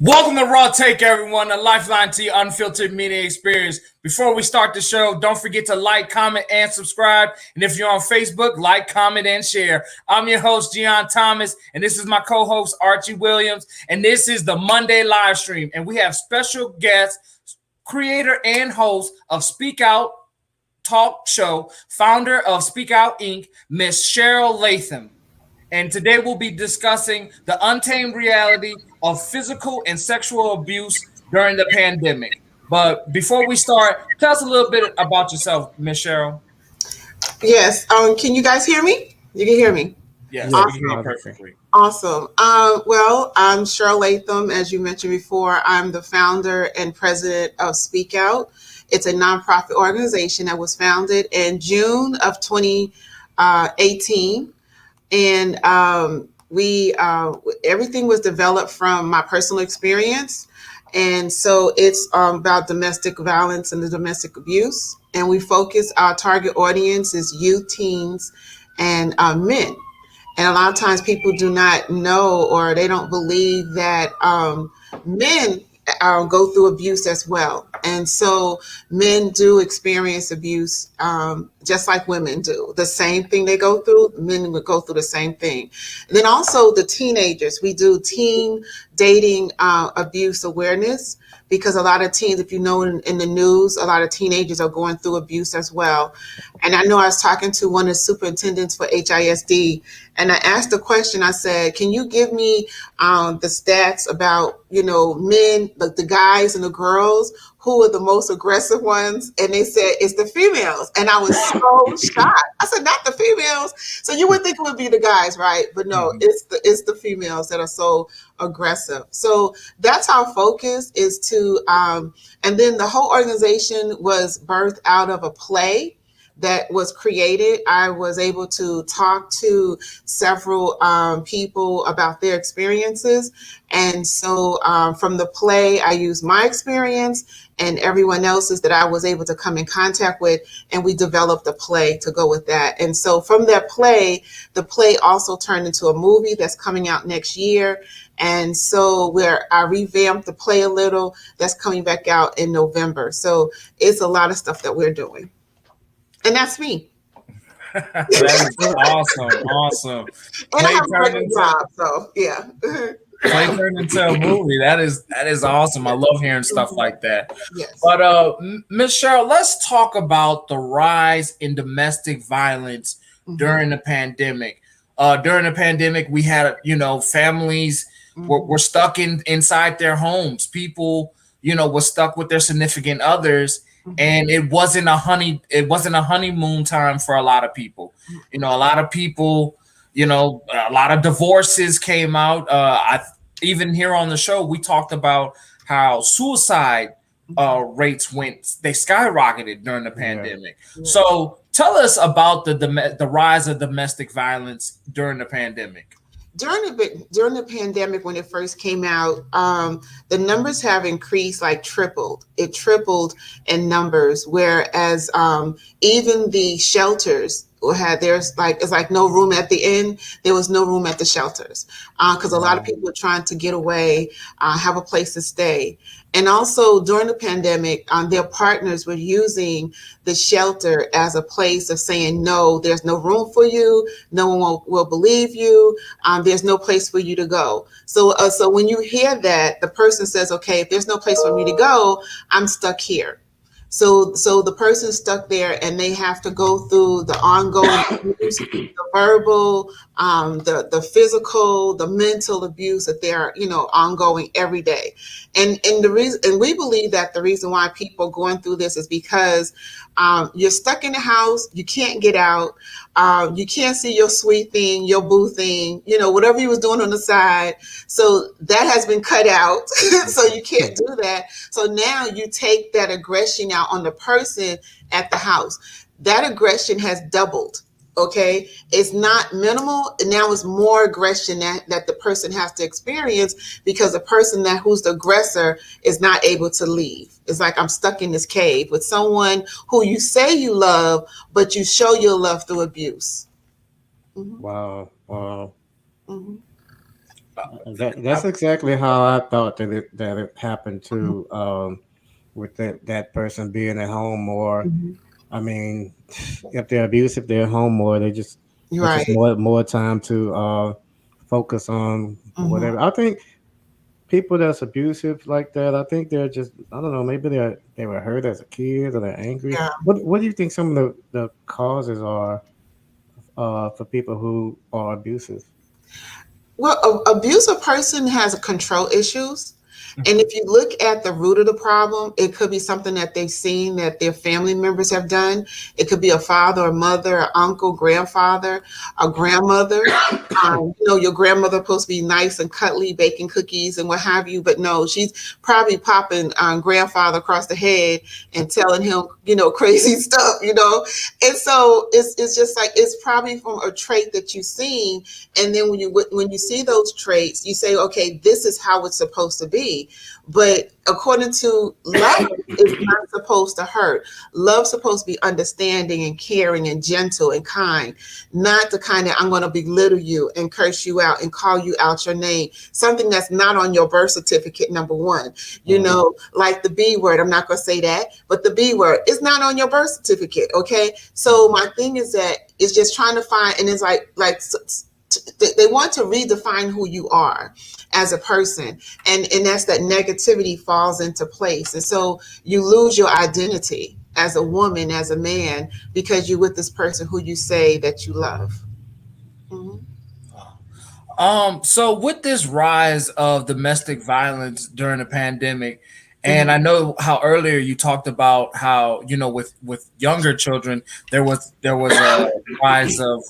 Welcome to Raw Take, everyone, a lifeline to your unfiltered media experience. Before we start the show, don't forget to like, comment, and subscribe. And if you're on Facebook, like, comment, and share. I'm your host, Gion Thomas, and this is my co-host, Archie Williams. And this is the Monday live stream. And we have special guest, creator and host of Speak Out Talk Show, founder of Speak Out Inc., Miss Cherlyn Latham. And today we'll be discussing the untamed reality of physical and sexual abuse during the pandemic. But before we start, tell us a little bit about yourself, Miss Cheryl. Yes. Can you guys hear me? You can hear me? Yes, awesome. We can hear you perfectly. Awesome. Well, I'm Cherlyn Latham, as you mentioned before. I'm the founder and president of Speak Out. It's a nonprofit organization that was founded in June of 2018. And everything was developed from my personal experience. And so it's about domestic violence and the domestic abuse. And we focus, our target audience is youth, teens, and men. And a lot of times people do not know, or they don't believe that men go through abuse as well. And so men do experience abuse just like women do. The same thing they go through, men would go through the same thing. And then also the teenagers, we do teen dating abuse awareness, because a lot of teens, if you know in the news, a lot of teenagers are going through abuse as well. And I know I was talking to one of the superintendents for HISD, and I asked the question, I said, can you give me the stats about, men, like the guys and the girls, who are the most aggressive ones? And they said, it's the females. And I was so shocked. I said, not the females. So you would think it would be the guys, right? But no, it's the females that are so aggressive. So that's our focus, is to, and then the whole organization was birthed out of a play that was created. I was able to talk to several people about their experiences. And so from the play, I used my experience and everyone else's that I was able to come in contact with, and we developed a play to go with that. And so from that play, the play also turned into a movie that's coming out next year. And so I revamped the play a little, that's coming back out in November. So it's a lot of stuff that we're doing. And that's me. That is awesome. And I have a great job, so yeah. Play turned into a movie. That is awesome. I love hearing stuff like that. Yes. But Ms. Cheryl, let's talk about the rise in domestic violence during the pandemic. During the pandemic, we had, families were stuck inside their homes. People, were stuck with their significant others. And it wasn't a honeymoon time for a lot of people. A lot of people, a lot of divorces came out. Even here on the show, we talked about how suicide rates they skyrocketed during the pandemic. Yeah. So tell us about the rise of domestic violence during the pandemic. During the pandemic, when it first came out, the numbers have increased, like tripled. It tripled in numbers, whereas even the shelters it's like no room at the inn. There was no room at the shelters because a lot of people were trying to get away, have a place to stay. And also during the pandemic, their partners were using the shelter as a place of saying, no, there's no room for you. No one will believe you. There's no place for you to go. So when you hear that, the person says, okay, if there's no place for me to go, I'm stuck here. So the person's stuck there, and they have to go through the ongoing abuse, the verbal, the physical, the mental abuse that they're, ongoing every day. And we believe that the reason why people are going through this is because you're stuck in the house, you can't get out, you can't see your sweet thing, your boo thing, whatever you was doing on the side. So that has been cut out. So you can't do that. So now you take that aggression out on the person at the house. That aggression has doubled. Okay, it's not minimal. Now it's more aggression that the person has to experience, because the person who's the aggressor is not able to leave. It's like, I'm stuck in this cave with someone who you say you love, but you show your love through abuse. Wow. Mm-hmm. That's exactly how I thought that it happened to with that person being at home more. Mhm. I mean, if they're abusive, they're home more. It's just Right. more time to focus on Mhm. whatever. I think people that's abusive like that, I think they're just, I don't know, maybe they were hurt as a kid or they're angry. Yeah. What do you think some of the causes are for people who are abusive? Well, abusive person has control issues. And Mhm. if you look at the root of the problem, it could be something that they've seen that their family members have done. It could be a father, a mother, an uncle, grandfather, a grandmother. Your grandmother supposed to be nice and cuddly, baking cookies and what have you, but no, she's probably popping grandfather across the head and telling him, crazy stuff. And so it's just like it's probably from a trait that you've seen, and then when you see those traits, you say, okay, this is how it's supposed to be. But according to love, it's not supposed to hurt. Love's supposed to be understanding and caring and gentle and kind, not the kind that I'm going to belittle you and curse you out and call you out your name. Something that's not on your birth certificate, number one. Like the B word. I'm not going to say that, but the B word is not on your birth certificate. Okay. So my thing is that it's just trying to find, and it's they want to redefine who you are as a person, and that's that negativity falls into place, and so you lose your identity as a woman, as a man, because you're with this person who you say that you love. Mhm. So with this rise of domestic violence during the pandemic, and Mhm. I know how earlier you talked about how, with younger children there was a rise of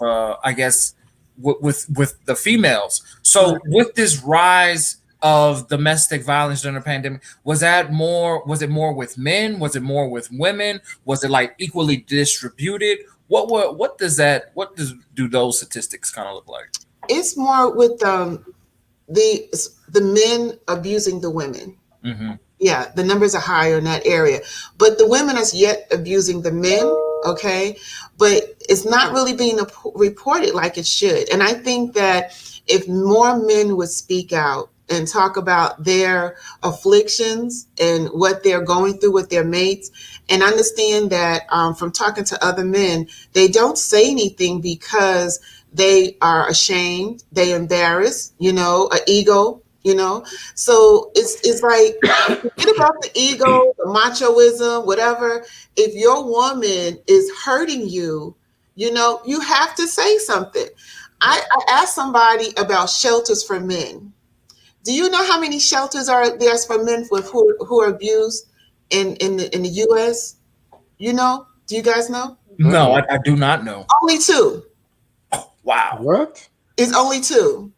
I guess with the females. Right. So with this rise of domestic violence during the pandemic, was it more with men? Was it more with women? Was it like equally distributed? What do those statistics kind of look like? It's more with the the men abusing the women. Hmm. Yeah, the numbers are higher in that area, but the women is yet abusing the men. Okay, but it's not really being reported like it should, and I think that if more men would speak out and talk about their afflictions and what they're going through with their mates, and understand that from talking to other men, they don't say anything because they are ashamed, they embarrassed, an ego, so it's like, forget about the ego, the machoism, whatever. If your woman is hurting you, you have to say something. I asked somebody about shelters for men. Do you know how many shelters are there's for men with who are abused in the U.S.? Do you guys know? No, Uh-uh. I do not know. Only two. Wow. What? It's only two.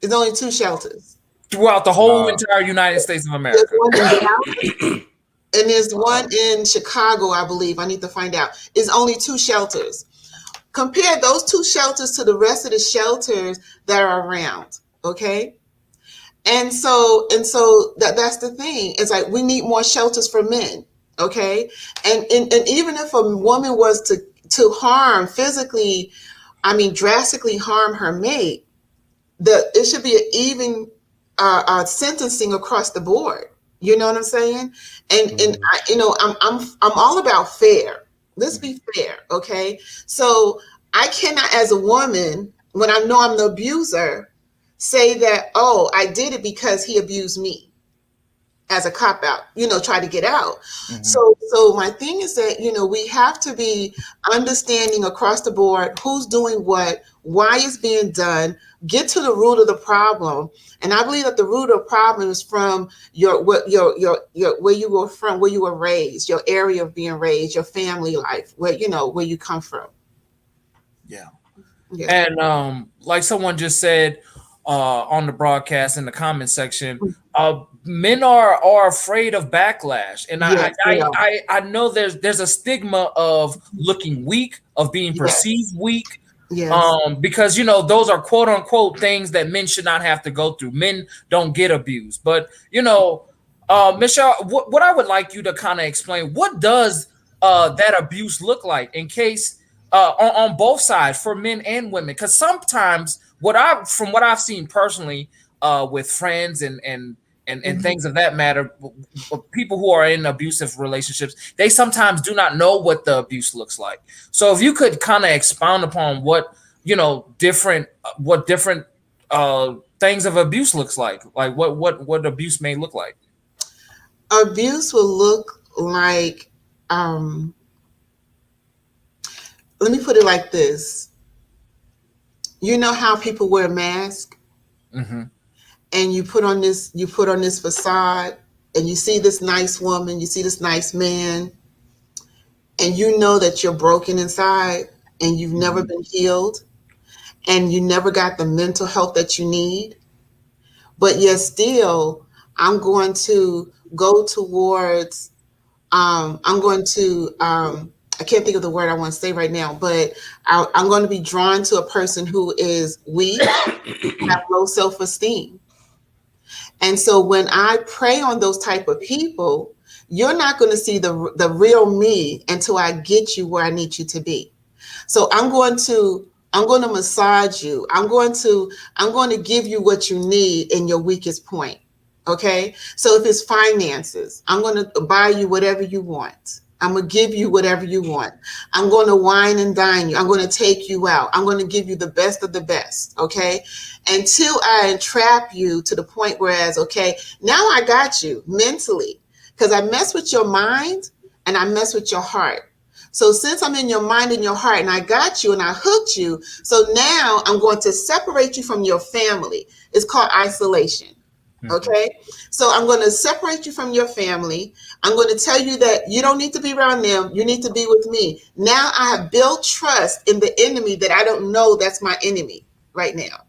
It's only two shelters. Throughout the whole Wow. entire United States of There's America. one in Dallas and there's one Wow. in Chicago, I believe. I need to find out. It's only two shelters. Compare those two shelters to the rest of the shelters that are around. Okay. And so that's the thing. It's like we need more shelters for men. Okay. And even if a woman was to harm physically, I mean drastically harm her mate, it should be an even sentencing across the board. You know what I'm saying? And Mhm. I'm all about fair. Let's be fair, okay? So I cannot, as a woman, when I know I'm the abuser, say that, oh, I did it because he abused me as a cop out, try to get out. Mhm. So my thing is that, we have to be understanding across the board who's doing what, why it's being done, get to the root of the problem. And I believe that the root of the problem is from your where you were from, where you were raised, your area of being raised, your family life, where you come from. Yeah. Yeah. And like someone just said on the broadcast in the comment section, men are afraid of backlash, and I Yes, they I are. I, I know there's a stigma of looking weak, of being perceived Yes. weak, Yes. because those are quote unquote things that men should not have to go through. Men don't get abused, but Michelle, what I would like you to kind of explain, what does that abuse look like in case on both sides for men and women? Because sometimes from what I've seen personally, with friends and things of that matter, people who are in abusive relationships, they sometimes do not know what the abuse looks like. So if you could kind of expound upon what different things of abuse looks like what abuse may look like. Abuse will look like, let me put it like this. You know how people wear masks, and you put on this facade, and you see this nice woman, you see this nice man, and you know that you're broken inside, and you've never been healed, and you never got the mental health that you need, but yet still, I'm going to go towards, I can't think of the word I want to say right now, but I'm going to be drawn to a person who is weak, have low self-esteem. And so when I prey on those type of people, you're not going to see the real me until I get you where I need you to be. So I'm going to massage you. I'm going to give you what you need in your weakest point. Okay. So if it's finances, I'm going to buy you whatever you want. I'm going to give you whatever you want. I'm going to wine and dine you. I'm going to take you out. I'm going to give you the best of the best. Okay. Until I entrap you to the point whereas, okay, now I got you mentally, because I mess with your mind and I mess with your heart. So since I'm in your mind and your heart and I got you and I hooked you, so now I'm going to separate you from your family. It's called isolation. Okay. So I'm going to separate you from your family. I'm going to tell you that you don't need to be around them. You need to be with me. Now I have built trust in the enemy that I don't know that's my enemy right now.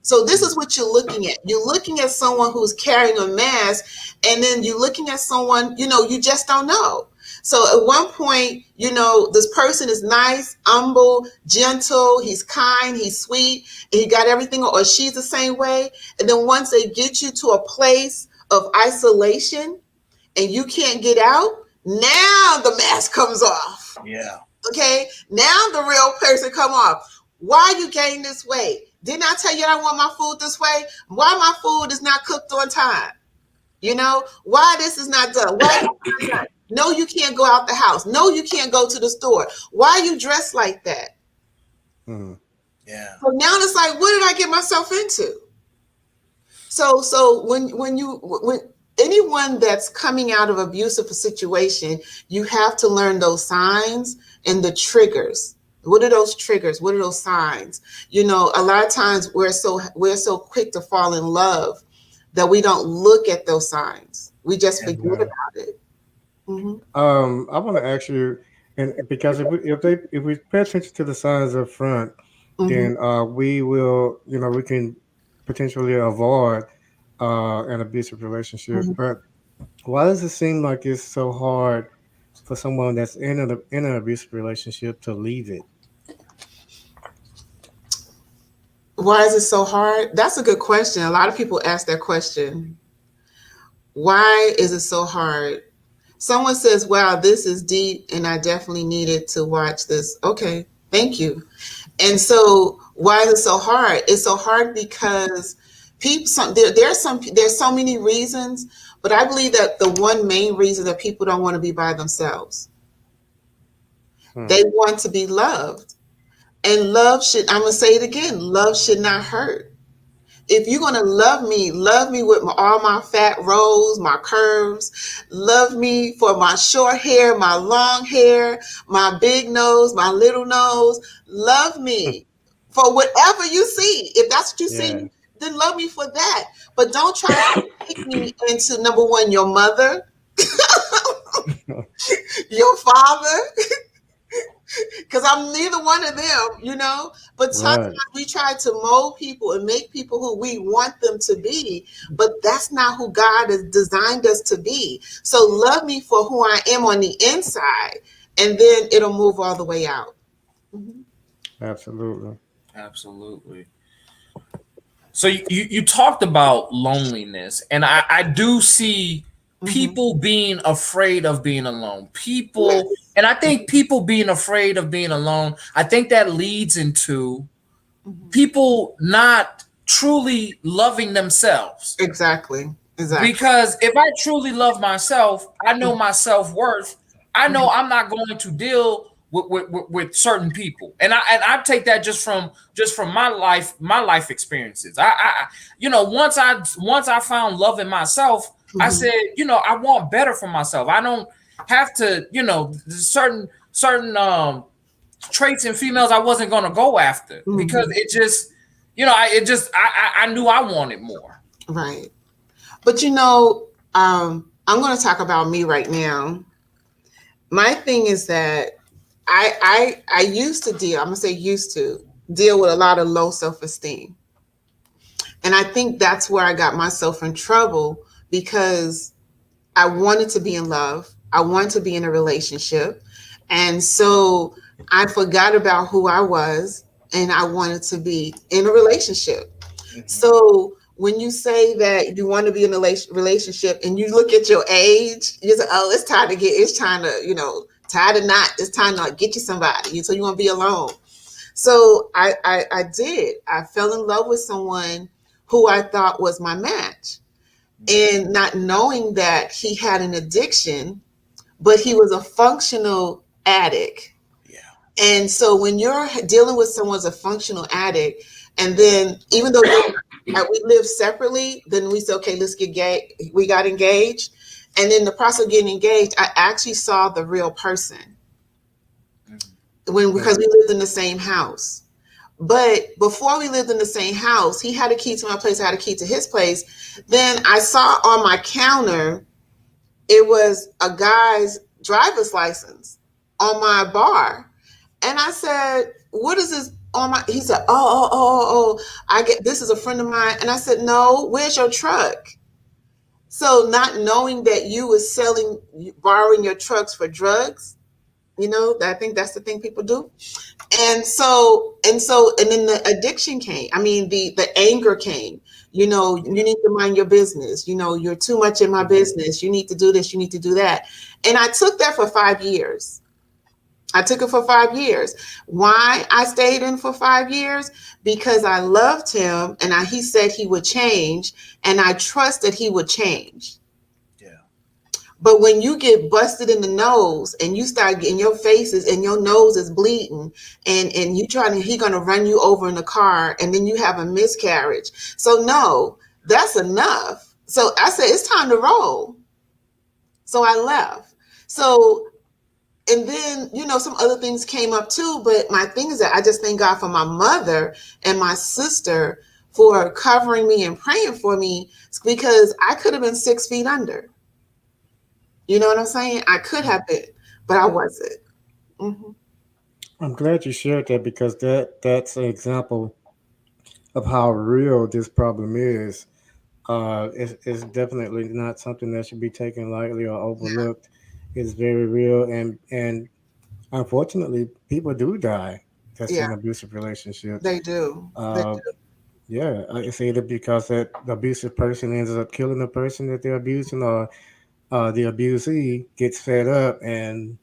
So this is what you're looking at. You're looking at someone who's carrying a mask, and then you're looking at someone, you just don't know. So at one point, this person is nice, humble, gentle, he's kind, he's sweet, and he got everything, or she's the same way. And then once they get you to a place of isolation and you can't get out, now the mask comes off. Yeah. Okay. Now the real person come off. Why you gain this weight? Didn't I tell you I want my food this way? Why my food is not cooked on time? Why this is not done? Why it's not done? No, you can't go out the house. No, you can't go to the store. Why are you dressed like that? Yeah. So now it's like, what did I get myself into? So when anyone that's coming out of abusive situation, you have to learn those signs and the triggers. What are those triggers? What are those signs? A lot of times we're so quick to fall in love that we don't look at those signs. We just forget about it. I want to ask you, and because if we pay attention to the signs up front, then we will, we can potentially avoid an abusive relationship. But why does it seem like it's so hard for someone that's in an abusive relationship to leave it? Why is it so hard? That's a good question. A lot of people ask that question. Why is it so hard? Someone says, wow, this is deep and I definitely needed to watch this. Okay, thank you. And so why is it so hard? It's so hard because there's so many reasons, but I believe that the one main reason that people don't want to be by themselves. They want to be loved. And I'm going to say it again, love should not hurt. If you're going to love me with all my fat rolls, my curves. Love me for my short hair, my long hair, my big nose, my little nose. Love me for whatever you see. If that's what you see, then love me for that. But don't try to make me into, number one, your mother, your father. Because I'm neither one of them, but sometimes we try to mold people and make people who we want them to be, but that's not who God has designed us to be. So love me for who I am on the inside, and then it'll move all the way out. Absolutely. So you talked about loneliness, and I do see people being afraid of being alone. And I think people being afraid of being alone, I think that leads into people not truly loving themselves. Exactly. Because if I truly love myself, I know my self-worth. I know I'm not going to deal with certain people, and I take that just from my life experiences. I once I found love in myself, I said, I want better for myself. I don't have to, certain traits in females I wasn't going to go after because it just, I knew I wanted more. Right. But I'm going to talk about me right now. My thing is that I used to deal, I'm going to say used to deal with a lot of low self-esteem. And I think that's where I got myself in trouble because I wanted to be in love. I wanted to be in a relationship. And so I forgot about who I was and I wanted to be in a relationship. So when you say that you want to be in a relationship and you look at your age, you say, oh, it's time to, tired of not, it's time to get you somebody. So you want to be alone. So I did. I fell in love with someone who I thought was my match. And not knowing that he had an addiction, but he was a functional addict. Yeah. And so when you're dealing with someone who's a functional addict, and then even though we live separately, then we said, okay, let's get gay. We got engaged. And in the process of getting engaged, I actually saw the real person because we lived in the same house. But before we lived in the same house, he had a key to my place, I had a key to his place. Then I saw on my counter, it was a guy's driver's license on my bar. And I said, what is this on my, he said, this is a friend of mine. And I said, no, where's your truck? So not knowing that you was borrowing your trucks for drugs, I think that's the thing people do. And then the addiction came. I mean, the anger came. You need to mind your business. You're too much in my business. You need to do this. You need to do that. And I took that for 5 years. I took it for 5 years. Why I stayed in for 5 years? Because I loved him and he said he would change and I trusted he would change. But when you get busted in the nose and you start getting your faces and your nose is bleeding and he gonna run you over in the car and then you have a miscarriage. So no, that's enough. So I said, it's time to roll. So I left. So, and then, some other things came up too, but my thing is that I just thank God for my mother and my sister for covering me and praying for me because I could have been 6 feet under. You know what I'm saying? I could have been, but I wasn't. Mm-hmm. I'm glad you shared that because that's an example of how real this problem is. It's definitely not something that should be taken lightly or overlooked. It's very real, and unfortunately, people do die that's in abusive relationships. They do. Yeah, it's either because that the abusive person ends up killing the person that they're abusing, or the abusee gets fed up, and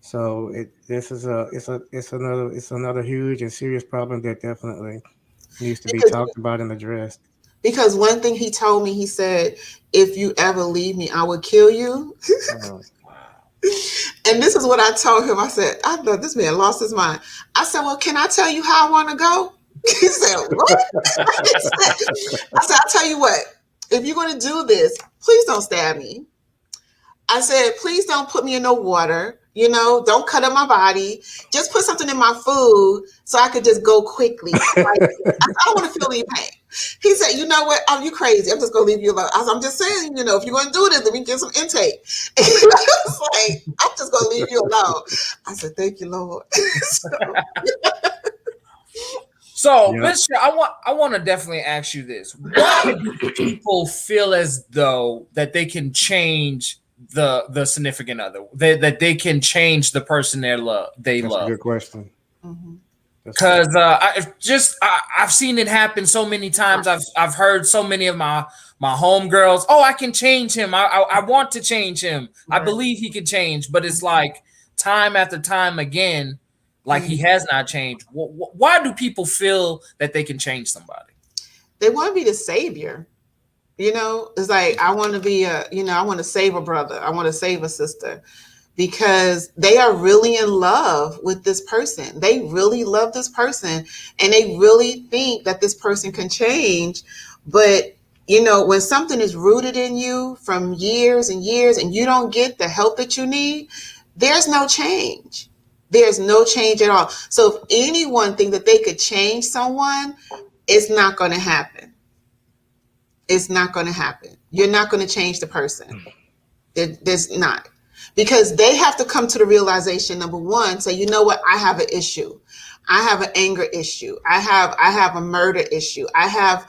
so it's another huge and serious problem that definitely needs to be talked about and addressed. Because one thing he told me, he said, if you ever leave me, I will kill you. And this is what I told him. I said, I thought this man lost his mind. I said, well, can I tell you how I want to go? He said, what? I said, I'll tell you what, if you're going to do this, please don't stab me. I said, please don't put me in no water. Don't cut up my body. Just put something in my food so I could just go quickly. I don't want to feel any pain. He said, you know what? Oh, you crazy. I'm just going to leave you alone. I'm just saying, if you're going to do this, let me get some intake. And I was like, I'm just going to leave you alone. I said, thank you, Lord. So, Miss, I want to definitely ask you this: why do people feel as though that they can change the significant other, that they can change the person they love? That's a good question. Because I've seen it happen so many times. I've heard so many of my homegirls. Oh, I can change him. I want to change him. Right. I believe he can change, but it's like time after time again. like he has not changed. Why do people feel that they can change somebody? They want to be the savior. It's like, I want to be I want to save a brother. I want to save a sister, because they are really in love with this person. They really love this person, and they really think that this person can change. But, when something is rooted in you from years and years and you don't get the help that you need, there's no change. There's no change at all. So if anyone think that they could change someone, it's not going to happen. It's not going to happen. You're not going to change the person. There's not. Because they have to come to the realization, number one, say, you know what, I have an issue. I have an anger issue. I have a murder issue. I have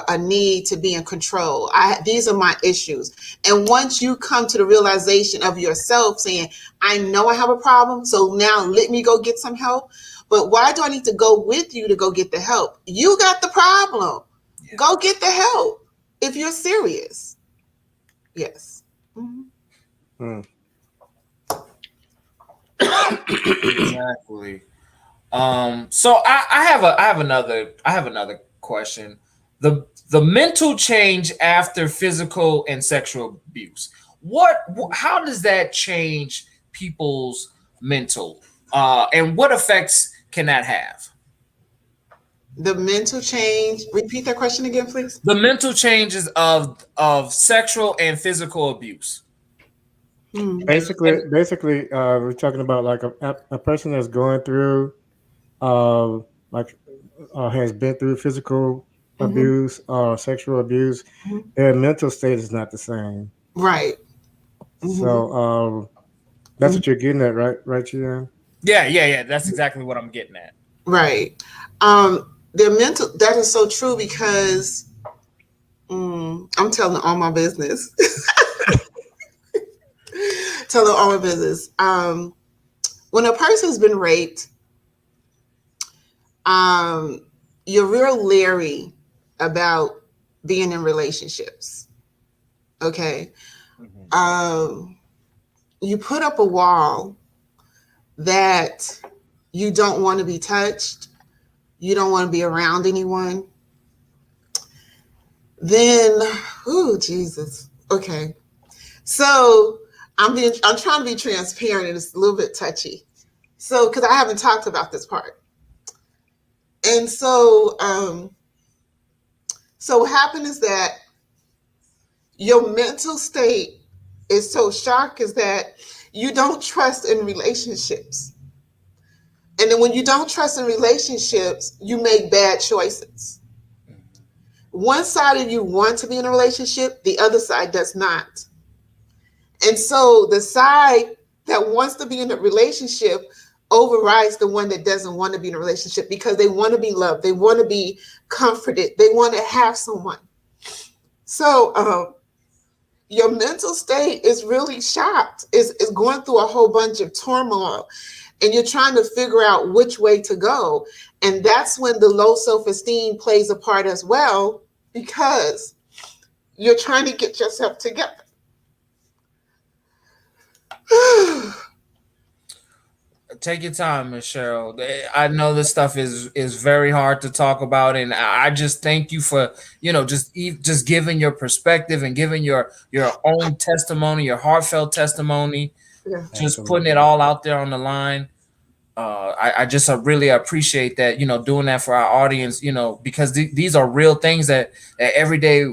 a need to be in control. These are my issues. And once you come to the realization of yourself saying, I know I have a problem, so now let me go get some help. But why do I need to go with you to go get the help? You got the problem. Yeah. Go get the help if you're serious. Yes. Mm-hmm. Exactly. So I have another question. The mental change after physical and sexual abuse. How does that change people's mental? And what effects can that have? The mental change. Repeat that question again, please. The mental changes of sexual and physical abuse. Basically, we're talking about like a person that's going through, has been through physical abuse or sexual abuse. Their mental state is not the same. Right. So that's what you're getting at, right, Gion? Yeah. That's exactly what I'm getting at. Right. Their mental. That is so true, because I'm telling all my business. Telling all my business. When a person's been raped, you're real leery about being in relationships. Okay. You put up a wall that you don't want to be touched. You don't want to be around anyone. Then, Jesus. Okay. So I'm trying to be transparent, and it's a little bit touchy. So, because I haven't talked about this part. And so, what happened is that your mental state is so shocked, is that you don't trust in relationships. And then when you don't trust in relationships, you make bad choices. One side of you wants to be in a relationship, the other side does not. And so the side that wants to be in a relationship overrides the one that doesn't want to be in a relationship, because they want to be loved. They want to be comforted. They want to have someone. So your mental state is really shocked. It's going through a whole bunch of turmoil, and you're trying to figure out which way to go. And that's when the low self-esteem plays a part as well, because you're trying to get yourself together. Take your time, Ms. Cheryl. I know this stuff is very hard to talk about, and I just thank you for just giving your perspective and giving your own testimony, your heartfelt testimony, just putting it all out there on the line. I just really appreciate that, doing that for our audience, because these are real things that everyday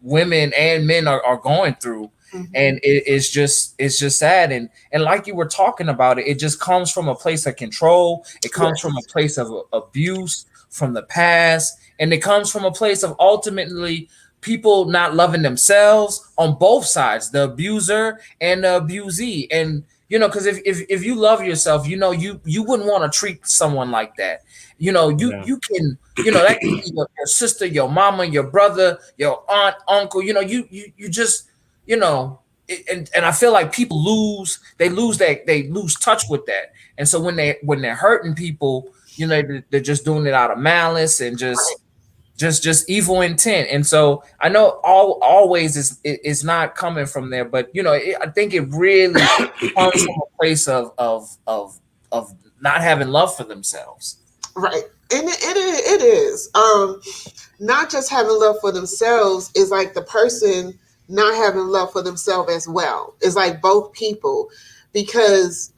women and men are going through. And it's just sad. And like you were talking about it just comes from a place of control. It comes from a place of abuse from the past. And it comes from a place of ultimately people not loving themselves on both sides, the abuser and the abusee. And, because if you love yourself, you wouldn't want to treat someone like that. You can, that can be your sister, your mama, your brother, your aunt, uncle, you just, and I feel like people lose touch with that. And so when they're hurting people, they're just doing it out of malice and just evil intent. And so I know always is not coming from there, but I think it really comes from a place of of not having love for themselves. Right. And it is. Not just having love for themselves is like the person not having love for themselves as well. It's like both people, because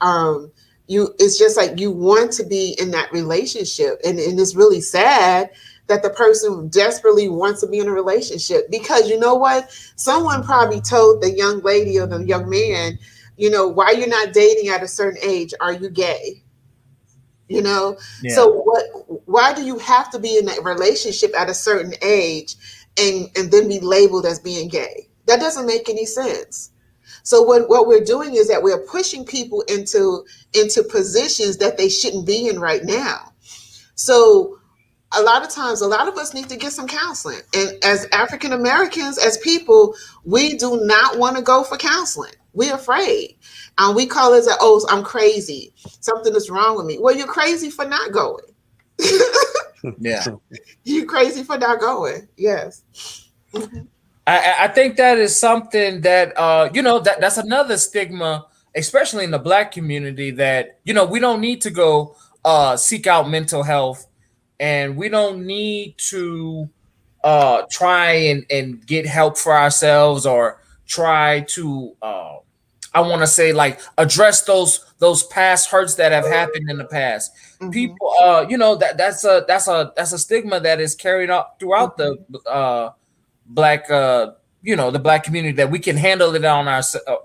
it's just like you want to be in that relationship, and it's really sad that the person desperately wants to be in a relationship, because you know what? Someone probably told the young lady or the young man, why you're not dating at a certain age? Are you gay? Yeah. So why do you have to be in that relationship at a certain age and then be labeled as being gay? That doesn't make any sense. So what we're doing is that we're pushing people into positions that they shouldn't be in right now. So a lot of times, a lot of us need to get some counseling. And as African Americans, as people, we do not want to go for counseling. We're afraid. And we call it, oh, I'm crazy. Something is wrong with me. Well, you're crazy for not going. Yeah. You're crazy for not going. Yes. I think that is something that that's another stigma, especially in the Black community, that we don't need to go seek out mental health, and we don't need to try and get help for ourselves, or try to I want to say, like, address those past hurts that have happened in the past. Mhm. People, that's a stigma that is carried out throughout the Black the Black community, that we can handle it on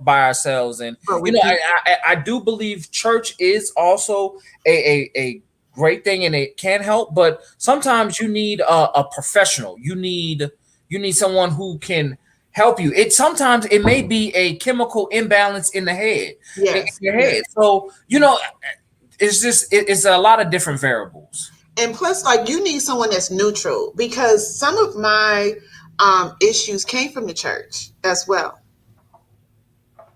by ourselves. And I do believe church is also a great thing, and it can help, but sometimes you need a professional. You need someone who can help you. Sometimes it may be a chemical imbalance in the head. Yes. In your head. So it's a lot of different variables. And plus, like, you need someone that's neutral, because some of my issues came from the church as well.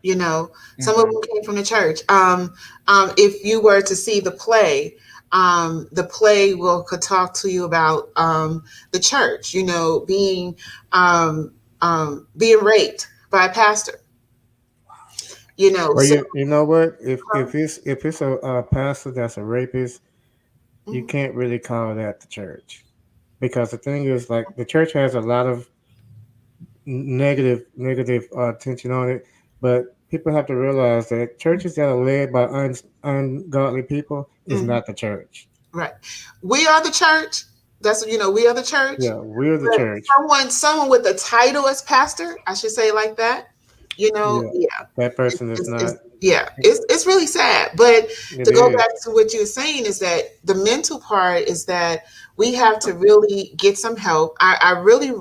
Some of them came from the church. If you were to see the play could talk to you about the church, being raped by a pastor. Well, you know what? If it's a pastor that's a rapist, you can't really call that the church, because the thing is, like, the church has a lot of negative attention on it, but people have to realize that churches that are led by ungodly people is not the church. Right. We are the church. That's we are the church. Yeah, we're the church. Someone with a title as pastor, I should say, like that. That person is not. It's really sad. But to go back to what you were saying, is that the mental part is that we have to really get some help. I really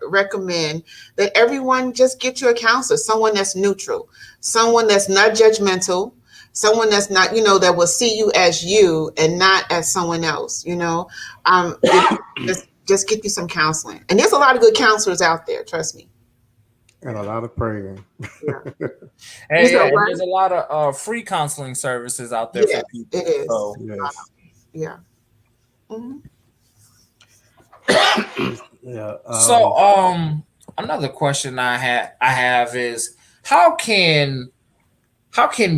recommend that everyone just get you a counselor, someone that's neutral, someone that's not judgmental, someone that's not, that will see you as you and not as someone else. Just get you some counseling. And there's a lot of good counselors out there, trust me. And a lot of praying. Yeah. And there's a lot of free counseling services out there for people. It is. So, Yes. Yeah. Mm-hmm. Yeah. So another question I have is, how can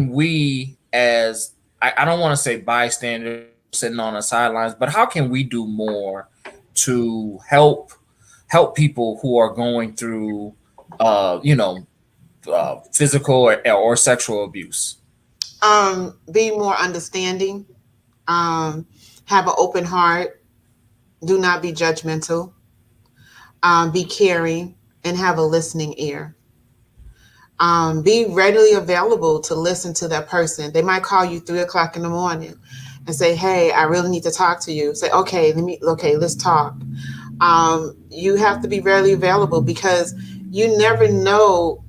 we, as I don't want to say bystanders sitting on the sidelines, but how can we do more to help people who are going through physical or sexual abuse? Be more understanding, have an open heart, do not be judgmental, be caring, and have a listening ear. Be readily available to listen to that person. They might call you 3:00 in the morning and say, "Hey, I really need to talk to you." Say, "Okay, let's talk." You have to be readily available, because you never know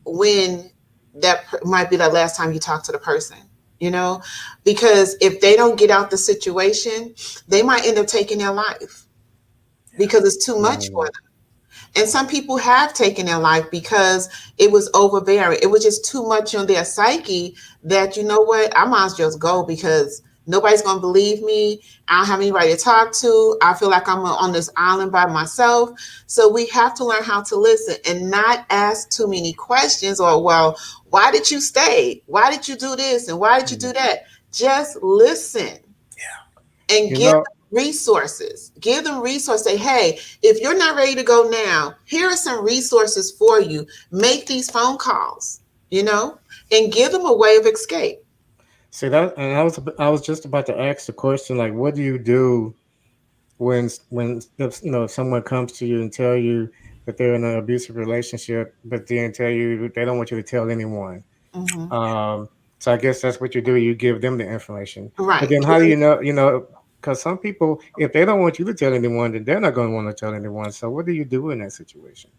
when that might be the last time you talk to the person, because if they don't get out the situation, they might end up taking their life because it's too much for them. And some people have taken their life because it was overbearing. It was just too much on their psyche that, you know what, I might as well just go, because nobody's going to believe me. I don't have anybody to talk to. I feel like I'm on this island by myself. So we have to learn how to listen and not ask too many questions, or, well, why did you stay? Why did you do this? And why did you do that? Just listen. And You give know, them resources. Give them resources. Say, hey, if you're not ready to go now, here are some resources for you. Make these phone calls, and give them a way of escape. see that, and I was just about to ask the question, like, what do you do when if someone comes to you and tell you that they're in an abusive relationship, but then tell you they don't want you to tell anyone. Mm-hmm. Um, so I guess that's what you do. You give them the information. But Right. then how do you know? Because some people, if they don't want you to tell anyone, then they're not going to want to tell anyone. So what do you do in that situation?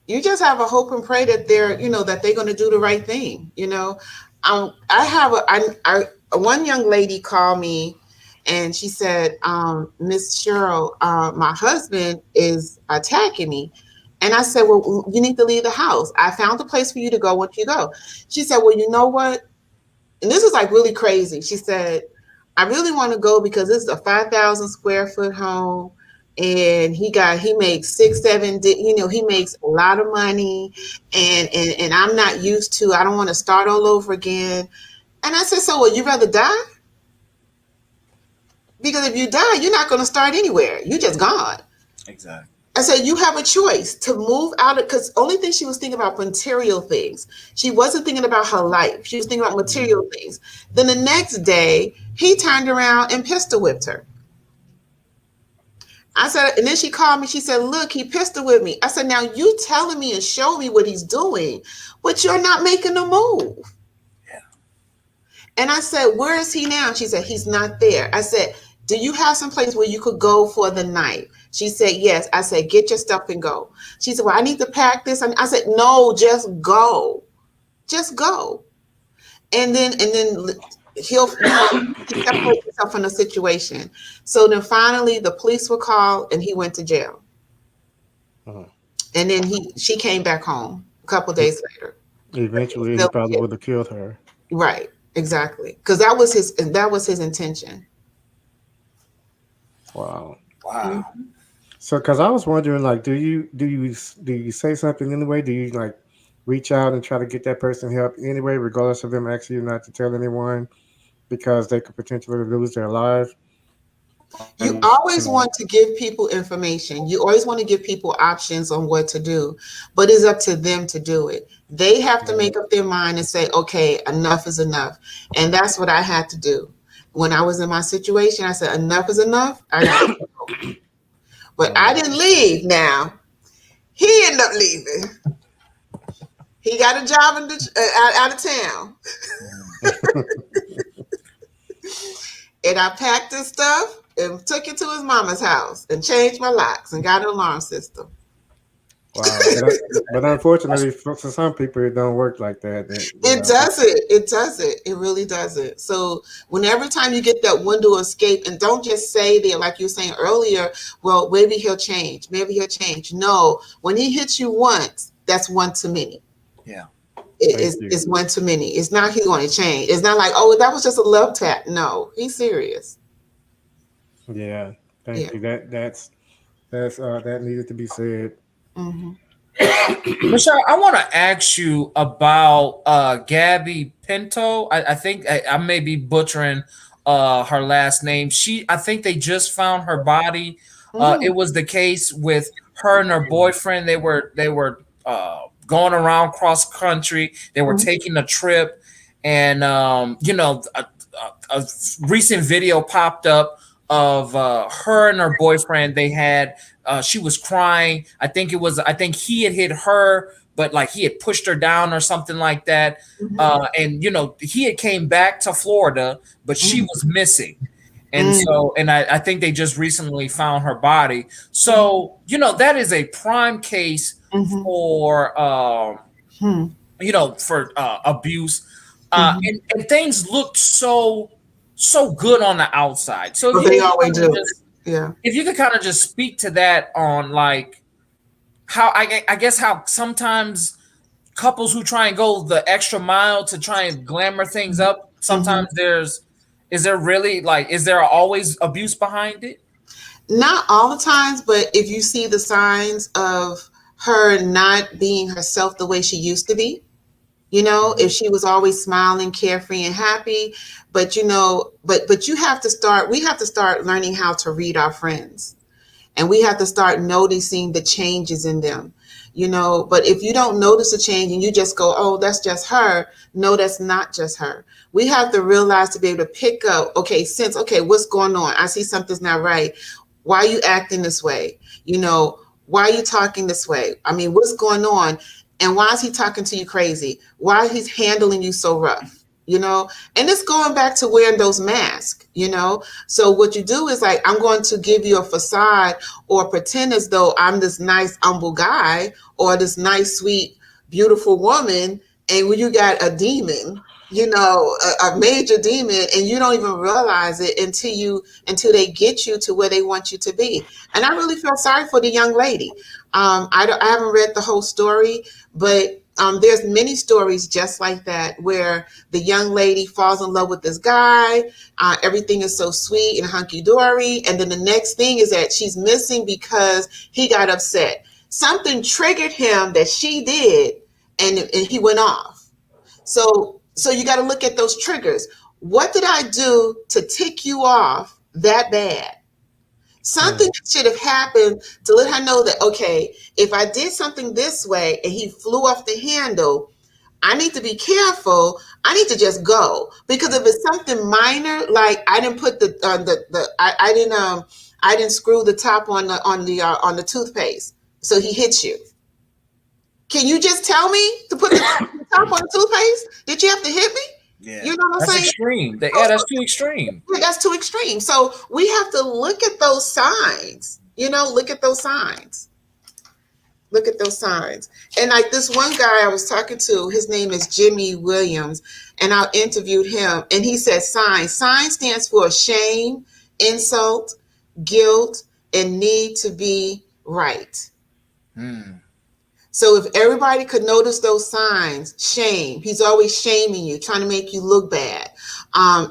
You just have a hope and pray that they're going to do the right thing. I have one young lady called me, and she said, Miss Cheryl, my husband is attacking me. And I said, well, you need to leave the house. I found a place for you to go once you go. She said, well, you know what? And this is like really crazy. She said, I really want to go because this is a 5,000 square foot home. And he makes six, seven, he makes a lot of money. And I'm not used to, I don't want to start all over again. And I said, so would you rather die? Because if you die, you're not going to start anywhere. You just gone. Exactly. I said, you have a choice to move out of, because only thing she was thinking about material things. She wasn't thinking about her life. She was thinking about material things. Then the next day, he turned around and pistol whipped her. I said, and then she called me. She said, look, he pistol whipped me. I said, now you telling me and show me what he's doing, but you're not making a move. Yeah. And I said, where is he now? She said, he's not there. I said, do you have some place where you could go for the night? She said, yes. I said, get your stuff and go. She said, well, I need to pack this. I said, no, just go. Just go. And then he'll separate himself from the situation. So then finally the police were called and he went to jail. Uh-huh. And then she came back home a couple of days later. Eventually, he probably would have killed her. Right. Exactly. Because that was his intention. Wow. Wow. So, because I was wondering, like, do you say something anyway? Do you like reach out and try to get that person help anyway, regardless of them asking you not to tell anyone because they could potentially lose their life? You always want to give people information. You always want to give people options on what to do, but it's up to them to do it. They have to make up their mind and say, okay, enough is enough. And that's what I had to do. When I was in my situation, I said, enough is enough. I got to go. But I didn't leave now. He ended up leaving. He got a job out of town. And I packed his stuff and took it to his mama's house and changed my locks and got an alarm system. Wow. But unfortunately, for some people, it don't work like that. It doesn't. It doesn't. It really doesn't. So whenever time you get that window of escape, and don't just say there, like you were saying earlier, well, maybe he'll change. Maybe he'll change. No, when he hits you once, that's one too many. Yeah. It's one too many. It's not he's going to change. It's not like, oh, that was just a love tap. No, he's serious. Yeah. Thank you. That needed to be said. Mm-hmm. Michelle, I want to ask you about Gabby Pinto. I think I may be butchering her last name. I think they just found her body. It was the case with her and her boyfriend. They were going around cross country. They were taking a trip, and a recent video popped up of her and her boyfriend. They had she was crying. I think he had hit her, but like he had pushed her down or something like that. And he had came back to Florida, but she was missing. And so, I think they just recently found her body. So, that is a prime case for for abuse. And things looked so good on the outside. So they always do. If you could kind of just speak to that on like how I guess how sometimes couples who try and go the extra mile to try and glamour things up, sometimes is there always abuse behind it? Not all the times, but if you see the signs of her not being herself the way she used to be, You know, if she was always smiling, carefree, and happy, but you know, but you have to start. We have to start learning how to read our friends, and we have to start noticing the changes in them. You know, but if you don't notice a change and you just go, oh, that's just her. No, that's not just her. We have to realize to be able to pick up, okay, since, okay, what's going on? I see something's not right. Why are you acting this way? You know, why are you talking this way? I mean, what's going on? And why is he talking to you crazy? Why he's handling you so rough? You know, and it's going back to wearing those masks, you know. So what you do is like, I'm going to give you a facade or pretend as though I'm this nice, humble guy or this nice, sweet, beautiful woman. And when you got a demon, you know, a major demon, and you don't even realize it until they get you to where they want you to be. And I really feel sorry for the young lady. I haven't read the whole story, but there's many stories just like that where the young lady falls in love with this guy. Everything is so sweet and hunky dory, and then the next thing is that she's missing because he got upset. Something triggered him that she did, and he went off. So you got to look at those triggers. What did I do to tick you off that bad? Something should have happened to let her know that, okay, if I did something this way and he flew off the handle, I need to be careful. I need to just go, because if it's something minor, like I didn't put I didn't screw the top on the toothpaste, so he hits you. Can you just tell me to put the top on the toothpaste? Did you have to hit me? Yeah, You know what I'm that's saying? extreme. Yeah, that's too extreme. Yeah, that's too extreme. So we have to look at those signs. You know, look at those signs. Look at those signs. And like this one guy I was talking to, his name is Jimmy Williams, and I interviewed him, and he said signs. Sign stands for shame, insult, guilt, and need to be right. Hmm. So if everybody could notice those signs, shame, he's always shaming you, trying to make you look bad,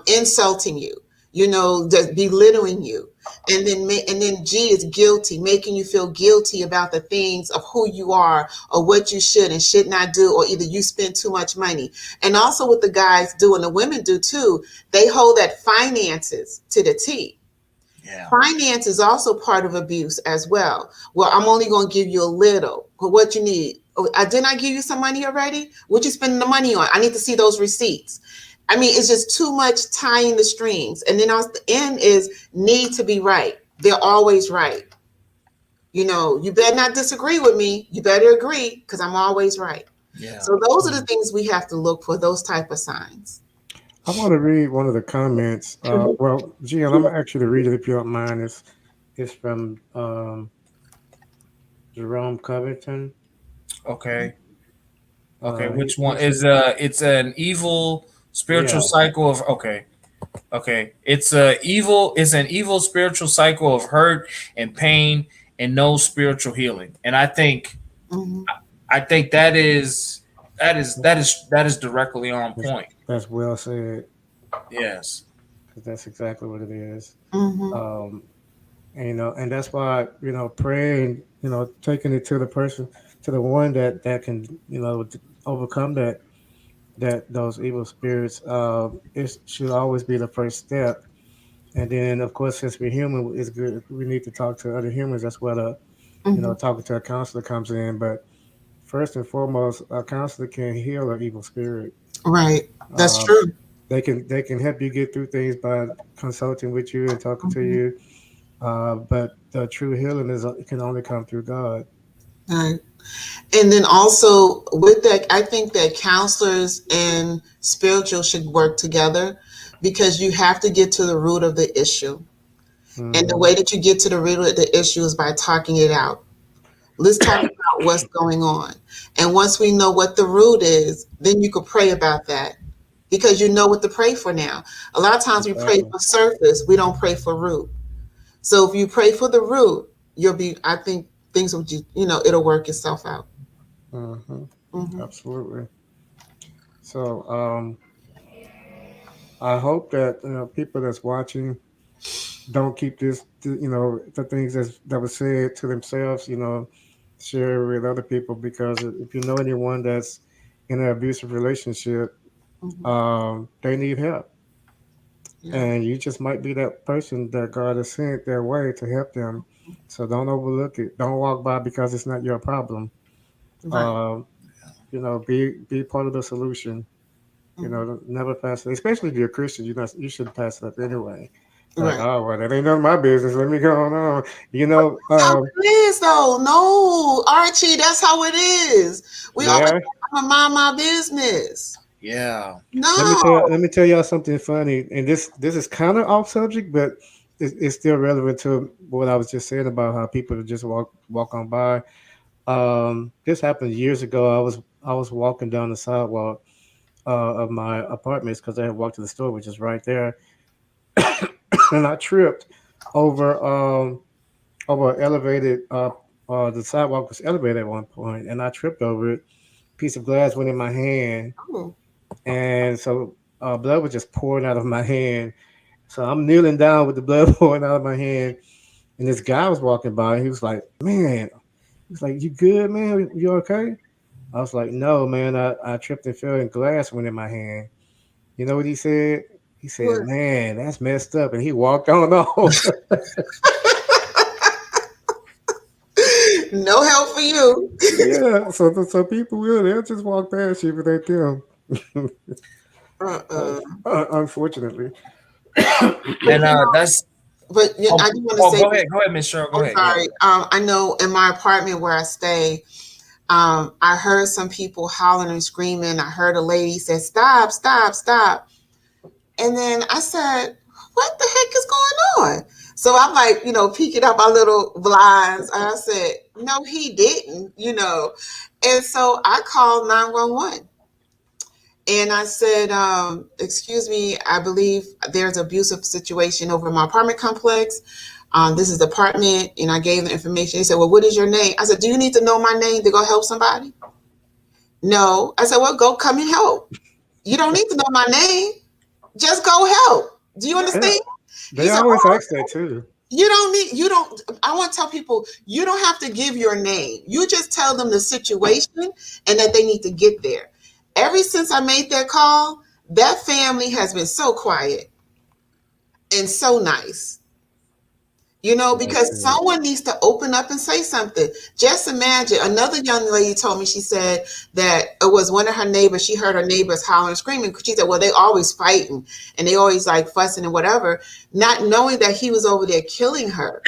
insulting you, you know, just belittling you. And then G is guilty, making you feel guilty about the things of who you are or what you should and should not do, or either you spend too much money. And also what the guys do and the women do too, they hold that finances to the T. Yeah. Finance is also part of abuse as well. Well, I'm only going to give you a little. But what you need? Oh, I did not give you some money already? What you spending the money on? I need to see those receipts. I mean, it's just too much tying the strings. And then at the end is need to be right. They're always right. You know, you better not disagree with me. You better agree, because I'm always right. Yeah. So those are the things we have to look for, those type of signs. I want to read one of the comments. Well, Gian, I'm actually read it if you don't mind. It's from Jerome Covington. Okay. Okay. Which He one is said, it's an evil spiritual yeah, cycle of okay. Okay. It's an evil spiritual cycle of hurt and pain and no spiritual healing. And Mm-hmm. I think that is directly on that's, point. that's well said, Yes. because that's exactly what it is. Mm-hmm. Um, and, and that's why praying, taking it to the person, to the one that can overcome that those evil spirits. It should always be the first step. And then, of course, since we're human, it's good. We need to talk to other humans. That's where Mm-hmm. talking to a counselor comes in. But first and foremost, a counselor can heal an evil spirit. Right. That's Um, true. they can help you get through things by consulting with you and talking to Mm-hmm. you. But the true healing can only come through God. Right. And then also with that, I think that counselors and spiritual should work together, because you have to get to the root of the issue. And the Hmm. way that you get to the root of the issue is by talking it out. Let's talk about what's going on. And once we know what the root is, then you could pray about that, because you know what to pray for now. A lot of times we pray Exactly. for surface, we don't pray for root. So if you pray for the root, I think things will, it'll work itself out. Hmm. Hmm. Absolutely. So I hope that people that's watching don't keep the things that was said to themselves, share with other people, because if you know anyone that's in an abusive relationship, they need help. Yeah. And you just might be that person that God has sent their way to help them. So don't overlook it. Don't walk by because it's not your problem. Right. Um, be part of the solution. Never pass it. Especially if you're a Christian, you should pass it up anyway. Like, Right. oh well, that ain't none of my business. Let me go on. You know, How it is though. No, Archie, that's how it is. We always yeah. I'm gonna mind my business. Yeah. No. Let me tell y'all something funny. And this is kind of off subject, but it's still relevant to what I was just saying about how people just walk on by. This happened years ago. I was walking down the sidewalk of my apartments because I had walked to the store, which is right there, and I tripped over over an elevated. The sidewalk was elevated at one point, and I tripped over it. Piece of glass went in my hand, Oh, and so blood was just pouring out of my hand. So I'm kneeling down with the blood pouring out of my hand, and this guy was walking by. He was like, "Man," he's like, "You good, man? You okay?" I was like, "No, man. I tripped and fell, and glass went in my hand." You know what he said? He said, what? "Man, that's messed up," and he walked on off. No help for you. Yeah, so people they'll just walk past you if they them. Uh-uh. Unfortunately. But And that's oh, I do want to oh say go this. ahead. Go ahead, Miss Cheryl. Go I'm ahead. Yeah. sorry. I know in my apartment where I stay, I heard some people hollering and screaming. I heard a lady say, "Stop, stop, stop." And then I said, "What the heck is going on?" So I'm like, peeking out my little blinds. And I said, "No, he didn't." And so I called 911. And I said, "Excuse me, I believe there's an abusive situation over in my apartment complex. This is the apartment." And I gave the information. He said, "Well, what is your name?" I said, "Do you need to know my name to go help somebody?" No. I said, "Well, go come and help. You don't need to know my name. Just go help. Do you Yeah, understand?" He they said, always "Oh, ask that too. I want to tell people, you don't have to give your name. You just tell them the situation and that they need to get there." Ever since I made that call, that family has been so quiet and so nice. That's Because good. someone needs to open up and say something. Just imagine, another young lady told me, she said that it was one of her neighbors. She heard her neighbors hollering and screaming. She said, "Well, they always fighting and they always like fussing and whatever," not knowing that he was over there killing her.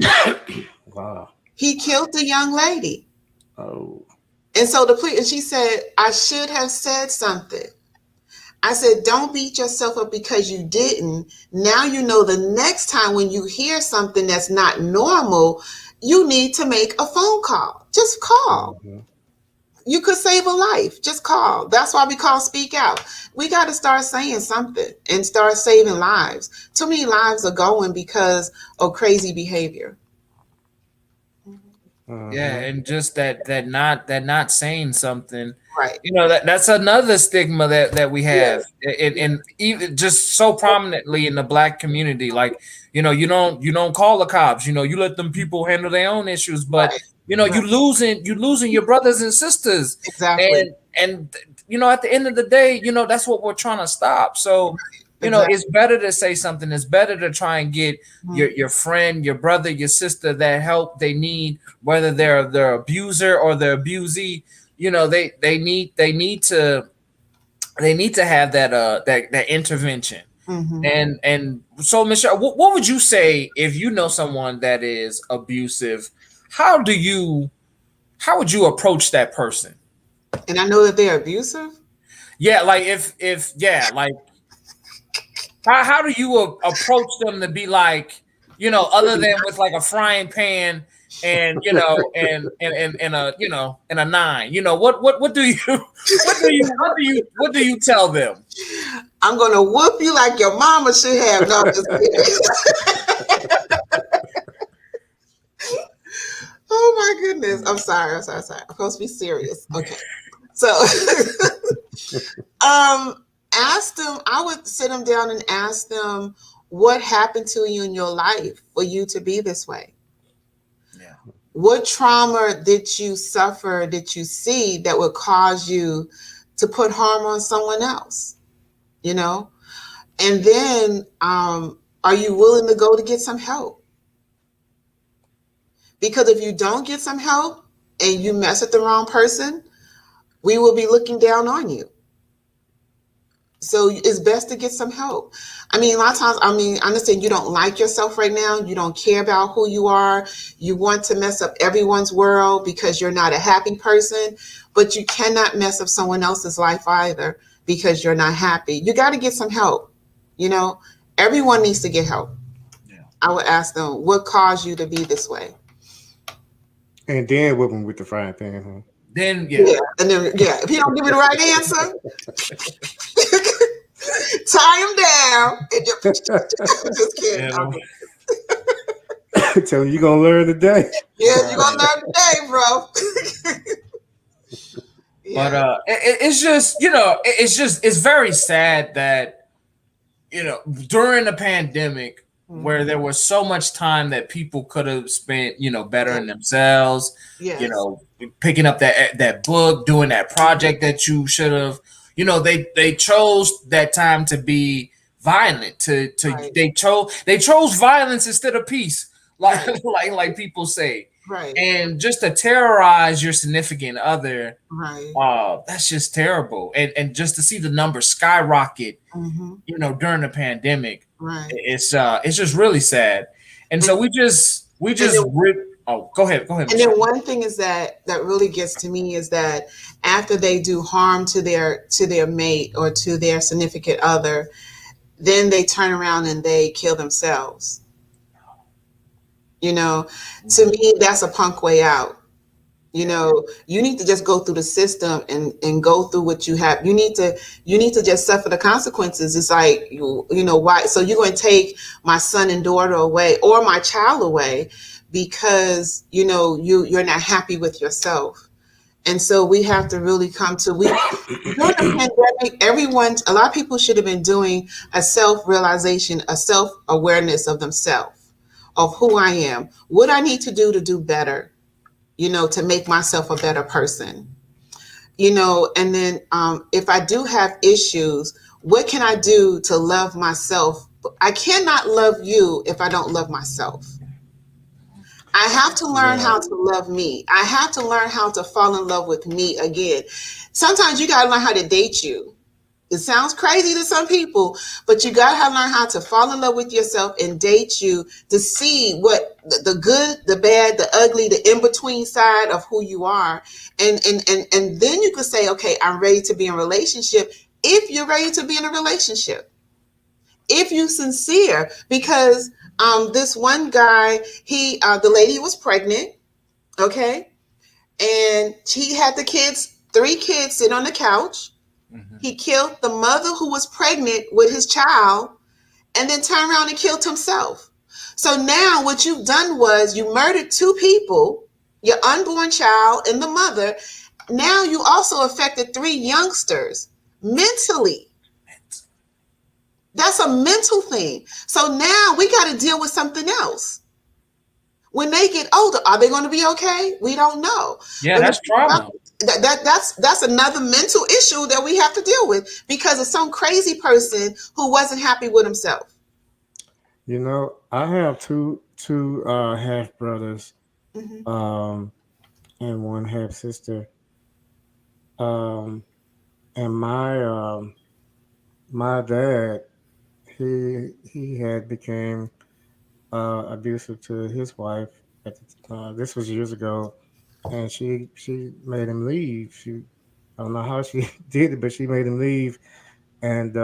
Wow. He killed the young lady. Oh. And so and she said, "I should have said something." I said, "Don't beat yourself up because you didn't. Now you know the next time when you hear something that's not normal, you need to make a phone call. Just call. Hmm. You could save a life. Just call." That's why we call Speak Out. We got to start saying something and start saving lives. Too many lives are going because of crazy behavior. Yeah, Hmm. and just that not saying something, Right. that's another stigma that we have, Yes. and even just so prominently in the Black community. Like, you don't call the cops. You let them people handle their own issues, but Right. you Right. losing your brothers and sisters, Exactly. and at the end of the day, that's what we're trying to stop. So Exactly. it's better to say something. It's better to try and get Mhm. your friend, your brother, your sister that help they need, whether they're the abuser or the abusee. They need to have that intervention. Mhm. And so, Michelle, what would you say if you know someone that is abusive? How would you approach that person? And I know that they're abusive. Yeah, like if yeah, like how do you approach them to be like, other than with like a frying pan and and a nine? What do you what do you tell them? I'm gonna whoop you like your mama should have. No, I'm just kidding. Oh my goodness. I'm sorry. I'm sorry. I'm sorry. I'm supposed to be serious. Okay. So, ask them. I would sit them down and ask them what happened to you in your life for you to be this way. Yeah. What trauma did you suffer? Did you see that would cause you to put harm on someone else, you know? And then, are you willing to go to get some help? Because if you don't get some help and you mess with the wrong person, we will be looking down on you. So it's best to get some help. I mean, a lot of times, I understand you don't like yourself right now. You don't care about who you are. You want to mess up everyone's world because you're not a happy person, but you cannot mess up someone else's life either because you're not happy. You got to get some help. You know, everyone needs to get help. Yeah. I would ask them, what caused you to be this way? And then whip them with the frying pan, huh? Then Yeah. And then, yeah, if he don't give me the right answer, tie him down. And just kidding. you know. Tell you gonna learn today. Yeah, you're gonna learn today, bro. But Yeah. it's just, you know, it's very sad that, you know, during the pandemic where there was so much time that people could have spent, you know, bettering themselves, Yes. you know, picking up that book, doing that project that you should have, you know, they chose that time to be violent, to Right. they chose violence instead of peace, like Right. like people say. Right. And just to terrorize your significant other, Right. that's just terrible. And just to see the numbers skyrocket, Mm-hmm. you know, during the pandemic, Right. it's just really sad. And so we just And then, oh, go ahead, and Michelle. then one thing is that really gets to me is that after they do harm to their mate or to their significant other, then they turn around and they kill themselves. You know, to me, that's a punk way out. You know, you need to just go through the system and go through what you have. You need to just suffer the consequences. It's like, you know, why? So you're going to take my son and daughter away or my child away because, you know, you're not happy with yourself. And so we have to really come to, during the pandemic, a lot of people should have been doing a self-realization, a self-awareness of themselves, of who I am, what I need to do better, you know, to make myself a better person, you know. And then, if I do have issues, what can I do to love myself? I cannot love you if I don't love myself. I have to learn Yeah. how to love me. I have to learn how to fall in love with me again. Sometimes you got to learn how to date you. It sounds crazy to some people, but you got to learn how to fall in love with yourself and date you to see what the good, the bad, the ugly, the in between side of who you are. And then you could say, okay, I'm ready to be in a relationship. If you're ready to be in a relationship, if you sincere, because this one guy, the lady was pregnant, okay, and he had the kids, 3 kids sitting on the couch. He killed the mother who was pregnant with his child and then turned around and killed himself. So now what you've done was you murdered 2 people, your unborn child and the mother. Now you also affected 3 youngsters mentally. That's a mental thing. So now we got to deal with something else. When they get older, are they going to be okay? We don't know. Yeah, But that's trauma. that's another mental issue that we have to deal with because of some crazy person who wasn't happy with himself. You know, I have two half brothers, Hmm. um, and one half sister. Um, and my dad, he had became abusive to his wife at this was years ago, and she made him leave. I don't know how she did it, but she made him leave, and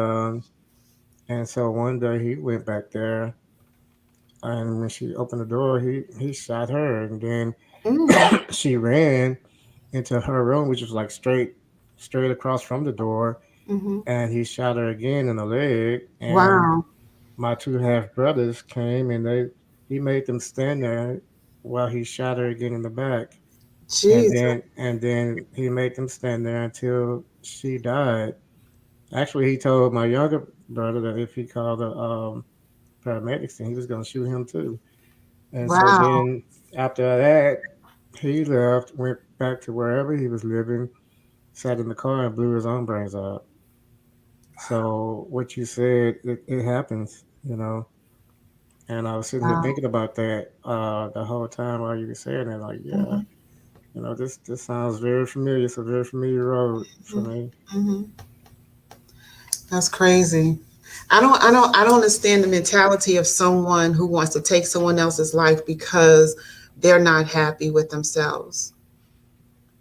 and so one day he went back there, and when she opened the door, he shot her, and then Mm. she ran into her room, which was like straight across from the door, Hmm. and he shot her again in the leg. And Wow. my two half brothers came, and he made them stand there while he shot her again in the back, Jesus. and then he made them stand there until she died. Actually, he told my younger brother that if he called the paramedics, then he was going to shoot him too. And so Wow. then after that, he left, went back to wherever he was living, sat in the car and blew his own brains out. So what you said, it happens, you know. And I was sitting here Wow. thinking about that the whole time while you were saying it. Like, yeah, Mm-hmm. you know, this sounds very familiar. It's a very familiar road for me. Mm-hmm. That's crazy. I don't understand the mentality of someone who wants to take someone else's life because they're not happy with themselves.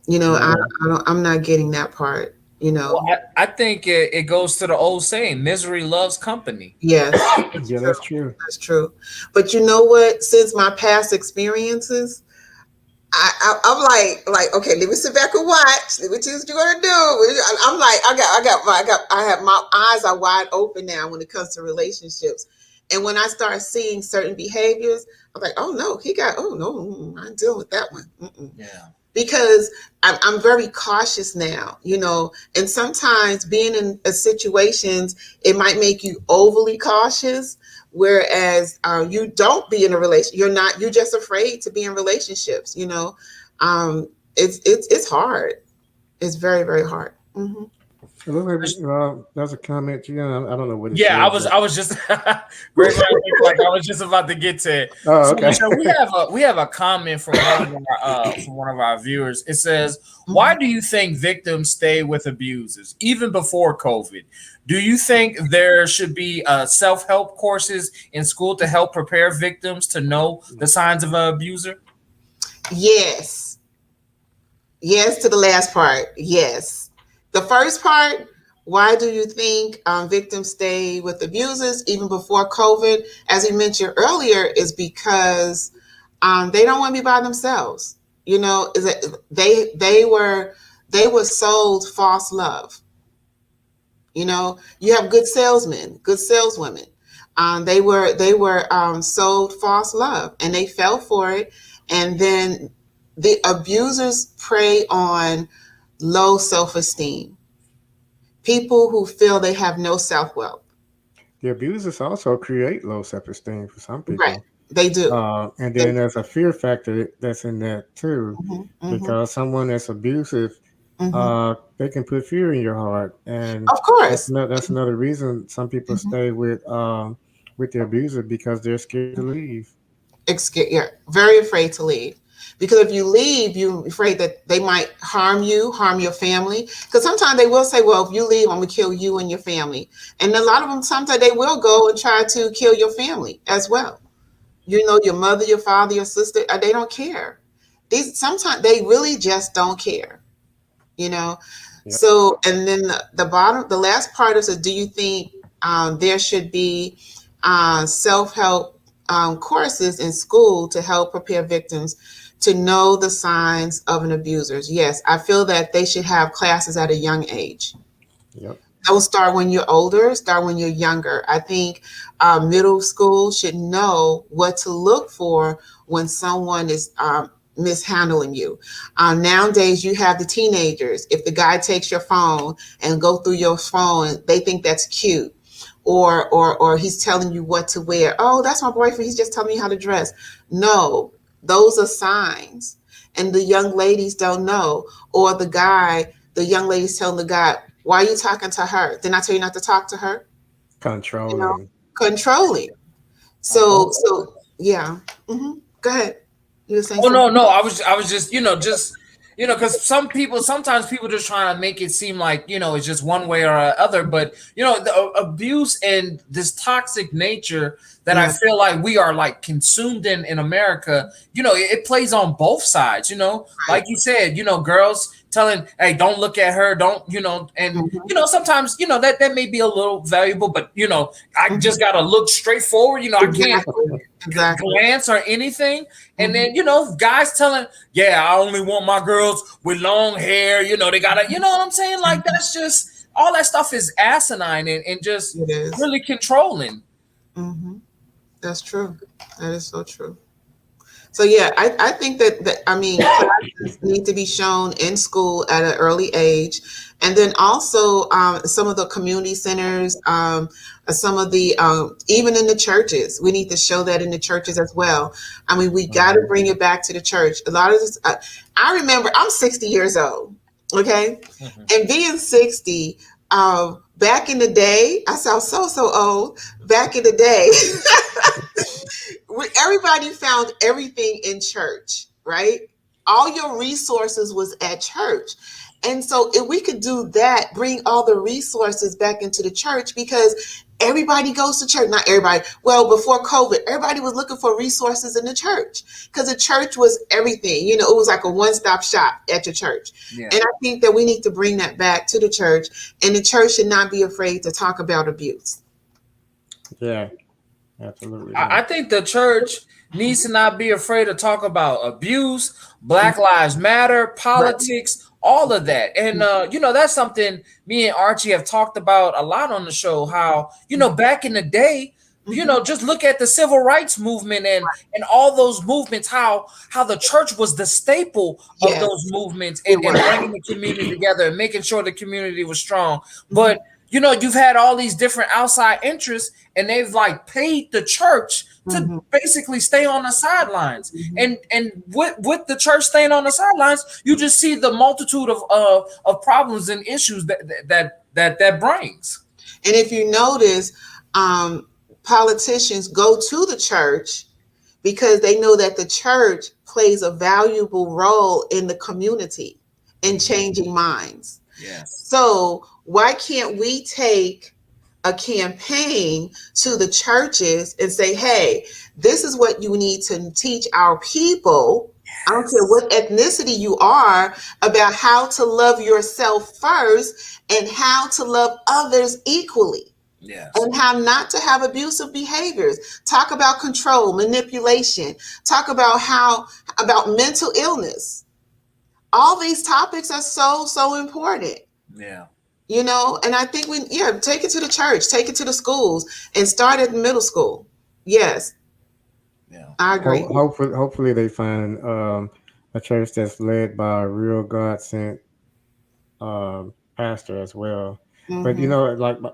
You know, I, Yeah, I don't, I'm not getting that part. You Well, know, I think it goes to the old saying, misery loves company. yes, that's yeah, true. that's true. That's true. But you know what? Since my past experiences, I'm like, okay, let me sit back and watch. Let me see what you're gonna do. I'm like, I have my eyes are wide open now when it comes to relationships. And when I start seeing certain behaviors, I'm like, oh no, oh no, I'm dealing with that one. Mm-mm. Yeah. Because I'm very cautious now, you know, and sometimes being in situations, it might make you overly cautious, whereas you don't be in a relation. You're just afraid to be in relationships, you know. It's hard. It's very, very hard. Hmm. It looks like there's a comment, Gion. I don't know what it Yeah, says, I but was just great man. Like I was just about to get to it. oh, So okay. Michelle, we have a comment from one of our viewers. It says, Hmm. "Why do you think victims stay with abusers even before COVID? Do you think there should be self help courses in school to help prepare victims to know the signs of an abuser?" Yes. Yes to the last part. Yes. The first part, why do you think victims stay with abusers even before COVID? As we mentioned earlier, is because they don't want to be by themselves. You know, is that they were sold false love. You know, you have good salesmen, good saleswomen. They were sold false love, and they fell for it. And then the abusers prey on low self esteem, people who feel they have no self worth. The abusers also create low self-esteem for some Right? people. They do. And They, then there's a fear factor that's in that too, mhm, mhm, because someone that's abusive, mhm. they can put fear in your heart, and Of course. that's another reason some people Mhm. stay with the abuser because they're scared to leave. You're very afraid to leave, because if you leave, you're afraid that they might harm you, harm your family. Because sometimes they will say, well, if you leave, I'm gonna kill you and your family. And a lot of them, sometimes they will go and try to kill your family as well. You know, your mother, your father, your sister, they don't care. These sometimes they really just don't care, you know. Yep. So, and then the last part is, do you think there should be self-help courses in school to help prepare victims to know the signs of an abuser? Yes, I feel that they should have classes at a young age. Yep. Don't start when you're older, start when you're younger. I think middle school should know what to look for when someone is mishandling you. Nowadays, you have the teenagers. If the guy takes your phone and go through your phone, they think that's cute. Or he's telling you what to wear. Oh, that's my boyfriend. He's just telling me how to dress. No, those are signs. And the young ladies don't know. Or the young lady's telling the guy, why are you talking to her? Didn't I tell you not to talk to her? You know, Controlling. controlling. So yeah. Go ahead. You were saying Oh no, something? no. I was just because sometimes people just trying to make it seem like it's just one way or other. But the abuse and this toxic nature that I Yeah. feel like we are like consumed in America. It plays on both sides. Like Right. you said, girls telling, hey, don't look at her, don't, and Hmm. sometimes that may be a little valuable, but I Hmm. just gotta look straight forward. I can't Exactly. Exactly. glance or anything. And Hmm. then, guys telling, yeah, I only want my girls with long hair. They gotta, you know what I'm saying? Like, that's just all that stuff is asinine and just It is. really controlling. Hmm. That's true. That is so true. So yeah, I think that I mean classes need to be shown in school at an early age, and then also some of the community centers, some of the even in the churches, we need to show that in the churches as well. I mean, we got to Mhm. bring it back to the church. A lot of this, I remember I'm 60 years old. Okay. Mhm. And being 60, back in the day, I sound so old. Back in the day, everybody found everything in church, right? All your resources was at church. And so if we could do that, bring all the resources back into the church, because everybody goes to church. Not everybody. Well, before COVID, everybody was looking for resources in the church, because the church was everything. You know, it was like a one-stop shop at your church. Yeah. And I think that we need to bring that back to the church, and the church should not be afraid to talk about abuse. Yeah, absolutely. I think the church needs to not be afraid to talk about abuse, Black Lives Matter, politics, all of that. And, that's something me and Archie have talked about a lot on the show, how, back in the day, just look at the civil rights movement and all those movements, how the church was the staple of Yes. those movements and bringing the community together and making sure the community was strong. But, you've had all these different outside interests, and they've like paid the church to basically stay on the sidelines. And with the church staying on the sidelines, you just see the multitude of problems and issues that brings. And if you notice, politicians go to the church because they know that the church plays a valuable role in the community in changing minds. Yes. So why can't we take a campaign to the churches and say, hey, this is what you need to teach our people. I don't care what ethnicity you are, about how to love yourself first and how to love others equally. Yes. And how not to have abusive behaviors. Talk about control, manipulation. Talk about about mental illness. All these topics are so important. Yeah. And I think take it to the church, take it to the schools, and start at middle school. Yes. Yeah. I agree. Hopefully they find a church that's led by a real God sent pastor as well. But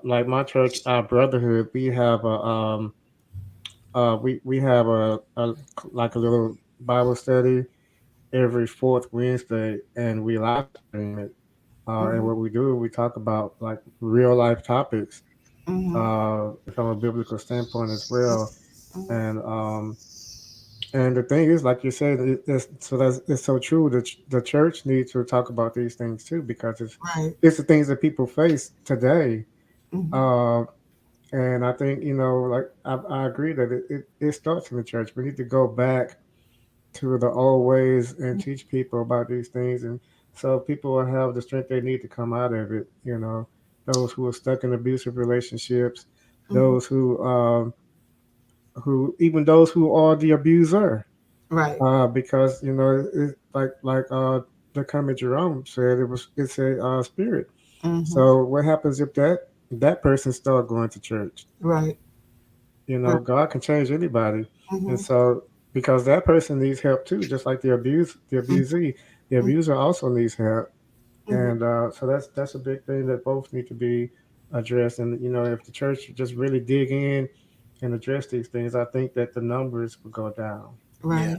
like my church, our brotherhood, we have we have a like a little Bible study every fourth Wednesday, and we live stream it. And what we do, we talk about like real life topics from a biblical standpoint as well. And the thing is, like you said, it's so true that the church needs to talk about these things too, because Right. it's the things that people face today. Mhm. And I think, like I agree that it starts in the church. We need to go back to the old ways and teach people about these things, and so people will have the strength they need to come out of it. Those who are stuck in abusive relationships, those who even those who are the abuser, Right. because the Kermit Jerome said, it's a spirit. So what happens if that person start going to church? Right. Right. God can change anybody. And Mhm. so, because that person needs help too, just like the abusee, the abuser also needs help. Mhm. And so that's a big thing that both need to be addressed. And if the church would just really dig in and address these things, I think that the numbers would go down. Right.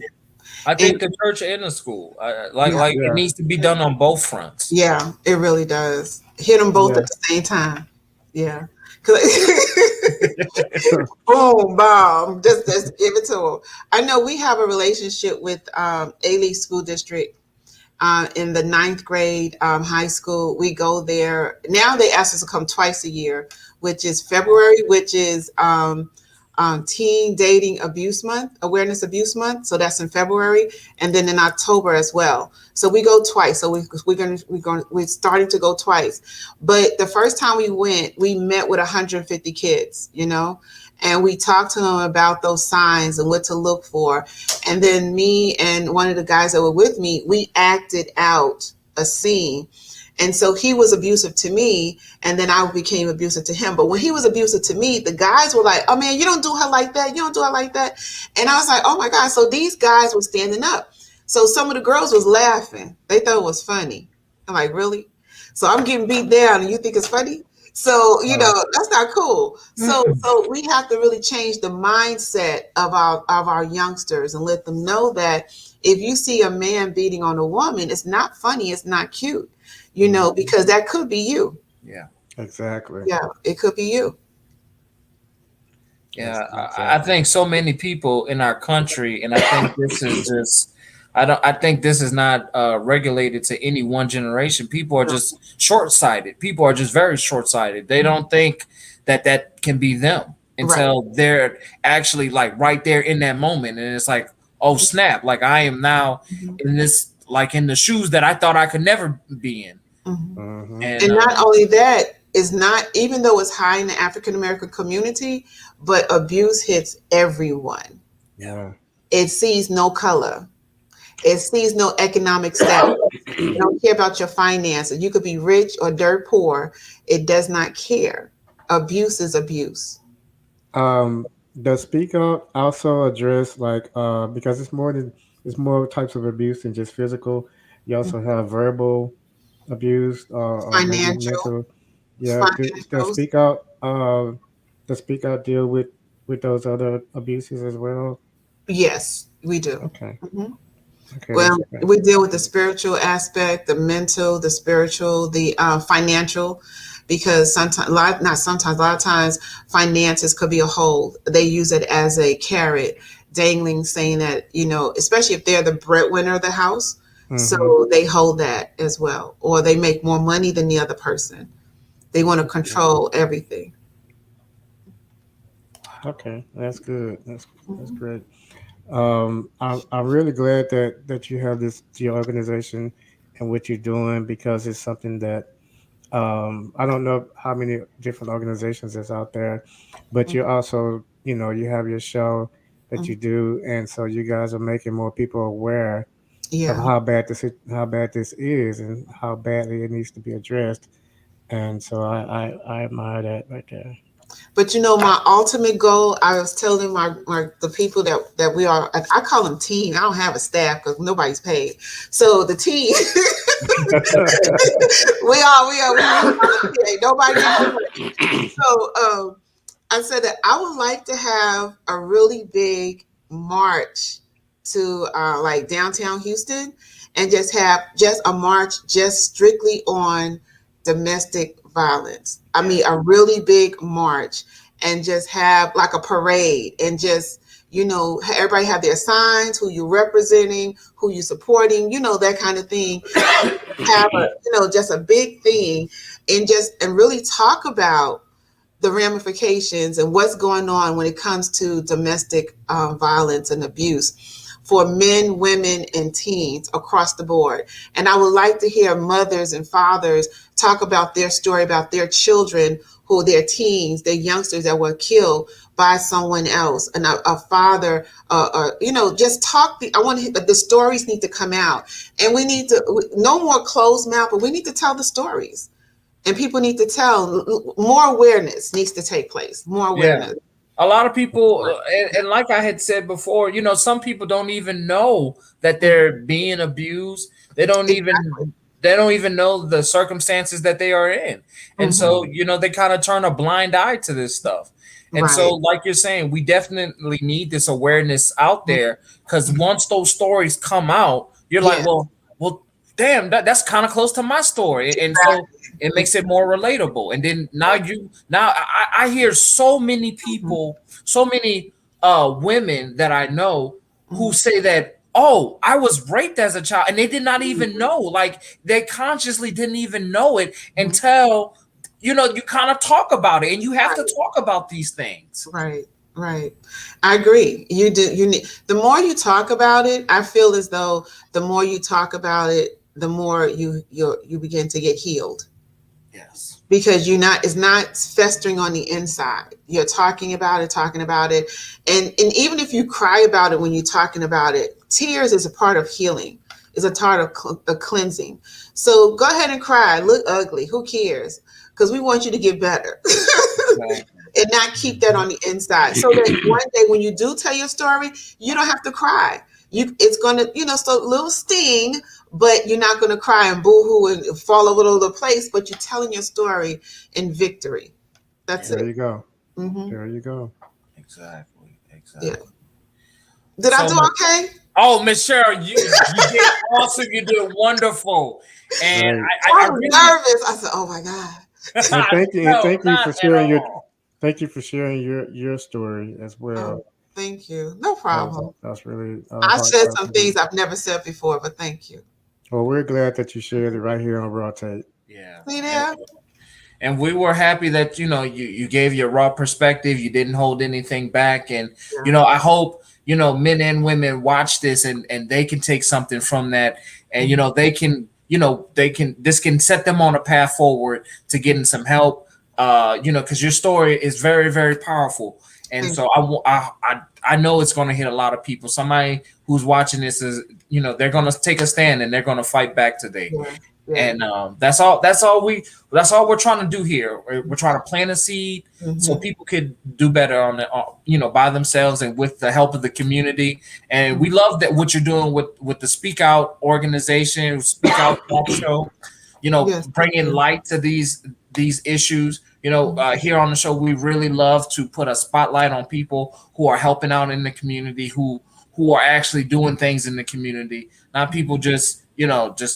I And think the church and the school, like yeah, it Yeah, needs to be done on both fronts. yeah, it really does. Hit them both yeah. at the same time. Yeah. 'Cause boom, bomb. Just give it to them. I know we have a relationship with A-Leaf School District in the ninth grade high school. We go there. Now they ask us to come twice a year, which is February, which is Teen Dating Abuse Month, Awareness Abuse Month. So that's in February, and then in October as well. So we go twice. So we're starting to go twice. But the first time we went, we met with 150 kids, and we talked to them about those signs and what to look for. And then me and one of the guys that were with me, we acted out a scene. And so he was abusive to me, and then I became abusive to him. But when he was abusive to me, the guys were like, oh man, you don't do her like that. You don't do her like that. And I was like, oh my God. So these guys were standing up. So some of the girls was laughing. They thought it was funny. I'm like, really? So I'm getting beat down and you think it's funny? So, that's not cool. So we have to really change the mindset of our youngsters and let them know that if you see a man beating on a woman, it's not funny, it's not cute, because that could be you. Yeah. Exactly. Yeah, it could be you. Yeah, Exactly. I think so many people in our country, and I think this is just, I think this is not regulated to any one generation. People are just short-sighted. People are just very short-sighted. They don't think that that can be them until they're actually like right there in that moment, and it's like, oh snap! Like I am now in this, like in the shoes that I thought I could never be in. And not only that, is not, even though it's high in the African American community, but abuse hits everyone. Yeah. It sees no color. It sees no economic status. It don't care about your finances. You could be rich or dirt poor. It does not care. Abuse is abuse. Does Speak Out also address like because it's more types of abuse than just physical. You also have verbal abuse or maybe Financial, mental. Yeah. Does financials. Speak Out deal with those other abuses as well? Yes, we do. Okay. Mhm. Okay, Well, that's great. we deal with the spiritual aspect, the mental, the spiritual, the financial, because sometimes, not sometimes, a lot of times, finances could be a hold. They use it as a carrot, dangling, saying that, especially if they're the breadwinner of the house. Mm-hmm. So they hold that as well, or they make more money than the other person. They want to control everything. Okay, that's good. That's great. I'm really glad that you have your organization and what you're doing because it's something that I don't know how many different organizations is out there, but you also you have your show that you do, and so you guys are making more people aware of Yeah. how bad this is and how badly it needs to be addressed. And so I admire that right there. But my ultimate goal, I was telling the people that we are, I call them team. I don't have a staff because nobody's paid. So the team, we ain't nobody getting no money. So I said that I would like to have a really big march to like downtown Houston, and just have just a march just strictly on domestic violence. I mean, a really big march, and just have like a parade, and just everybody have their signs, who you representing, who you supporting, that kind of thing. Have a just a big thing, and really talk about the ramifications and what's going on when it comes to domestic violence and abuse for men, women, and teens across the board. And I would like to hear mothers and fathers talk about their story, about their children, who their teens, their youngsters that were killed by someone else, and a father, just talk. I want the stories need to come out, and we need to no more closed mouth, but we need to tell the stories. And people need to tell. More awareness needs to take place. More Yeah. awareness. A lot of people, and like I had said before, some people don't even know that they're being abused. They don't Exactly. even they don't even know the circumstances that they are in. And so, they kind of turn a blind eye to this stuff. And so, Right. like you're saying, we definitely need this awareness out there, because once those stories come out, you're like, Yeah. well, damn, that's kind of close to my story. And so it makes it more relatable. And then now I hear so many people, so many women that I know who say that, oh, I was raped as a child, and they did not even know. Like, they consciously didn't even know it until you kind of talk about it, and you have to talk about these things. Right. Right. I agree. You do. You need, the more you talk about it, I feel as though the more you talk about it, the more you begin to get healed, Yes. because it's not festering on the inside. You're talking about it, and even if you cry about it when you're talking about it, tears is a part of healing, is a part of cleansing. So go ahead and cry, look ugly, who cares? Because we want you to get better. Right. And not keep that on the inside, so that one day when you do tell your story, you don't have to cry. It's gonna, so a little sting, but you're not gonna cry and boo-hoo and fall all over the place. But you're telling your story in victory. That's There it. you go. Mm-hmm. There you go. Exactly. Yeah. Did I So do much. okay? Oh, Miss Cheryl, you did awesome. You did wonderful, and Great. I I was really nervous. I said, "Oh my God." And no, thank you not for at sharing all. your story as Oh, well. thank you. No problem. That's really I said some heartfelt. things I've never said before, but thank you. Well, we're glad that you shared it right here on Raw Tape. Yeah, See there? and we were happy that you gave your raw perspective. You didn't hold anything back, and Yeah. I hope men and women watch this and they can take something from that, and they can this can set them on a path forward to getting some help. Because your story is very, very powerful, and Thank so I know it's going to hit a lot of people. Somebody who's watching this is they're going to take a stand and they're going to fight back today. you. Yeah. Yeah. And that's all we're trying to do here. We're trying to plant a seed so Mm-hmm. people could do better on by themselves and with the help of the community. And we love that what you're doing with the Speak Out organization, Speak Out talk show. Yes. Thank Bringing you. light to these issues. Here on the show, we really love to put a spotlight on people who are helping out in the community, who are actually doing things in the community, not people just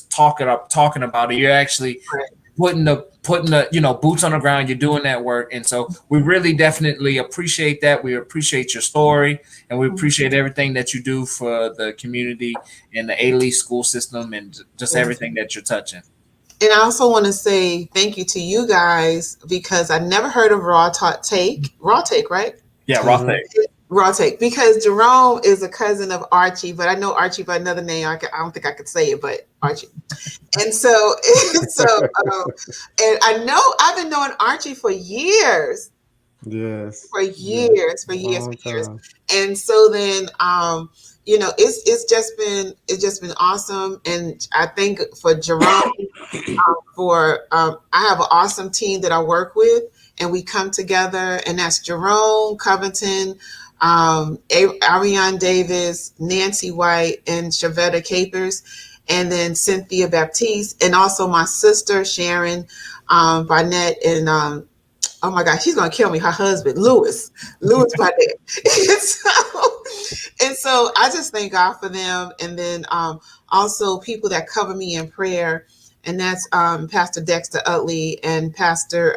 talking about it. You're actually Right. putting the boots on the ground. You're doing that work, and so we really definitely appreciate that. We appreciate your story, and we appreciate everything that you do for the community and the A-Leaf school system, and just Yes. everything that you're touching. And I also want to say thank you to you guys because I never heard of Raw Take, right? Yeah, Mhm. raw thing. Raw Take, because Jerome is a cousin of Archie, but I know Archie by another name. I don't think I could say it, but Archie. And so, and I know I've been knowing Archie for years, Yes. for Yes. years, for years, Long for years. time. And so then, it's just been awesome. And I think for Jerome, I have an awesome team that I work with, and we come together, and that's Jerome Covington, Ariane Davis, Nancy White, and Shavetta Capers, and then Cynthia Baptiste, and also my sister Sharon Barnett, and oh my gosh, she's gonna kill me. Her husband, Louis Barnett. and so I just thank God for them, and then also people that cover me in prayer. And that's Pastor Dexter Utley and Pastor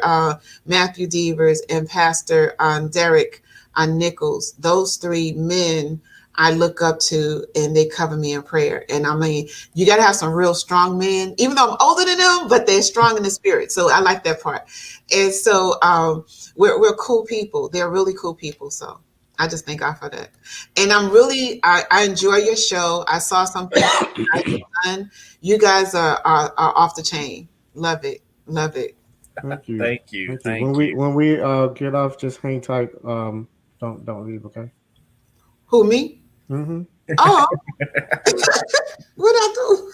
Matthew Devers and Pastor Derek Nichols. Those three men I look up to, and they cover me in prayer. And I mean, you got to have some real strong men, even though I'm older than them, but they're strong in the spirit. So I like that part. And so we're cool people. They're really cool people. So I just thank God for that. And I enjoy your show. I saw something you guys have done. You guys are off the chain. Love it. Love it. Thank you. Thank you. Thank you. Thank you. When we get off, just hang tight. Don't leave, okay? Who, me? Mm-hmm. Oh, what I do?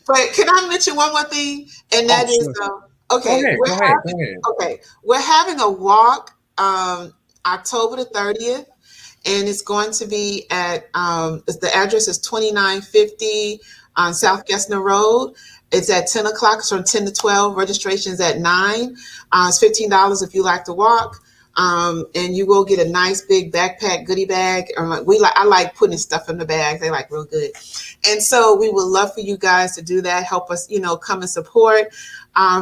But can I mention one more thing? And that is, okay, Go ahead. okay, we're having a walk October the 30th, and it's going to be at the address is 2950 on South Gessner Road. It's at 10 o'clock. It's from 10 to 12. Registration is at 9. It's $15 if you like to walk. And you will get a nice big backpack goodie bag. I like putting stuff in the bag. They like real good. And so we would love for you guys to do that. Help us, come and support.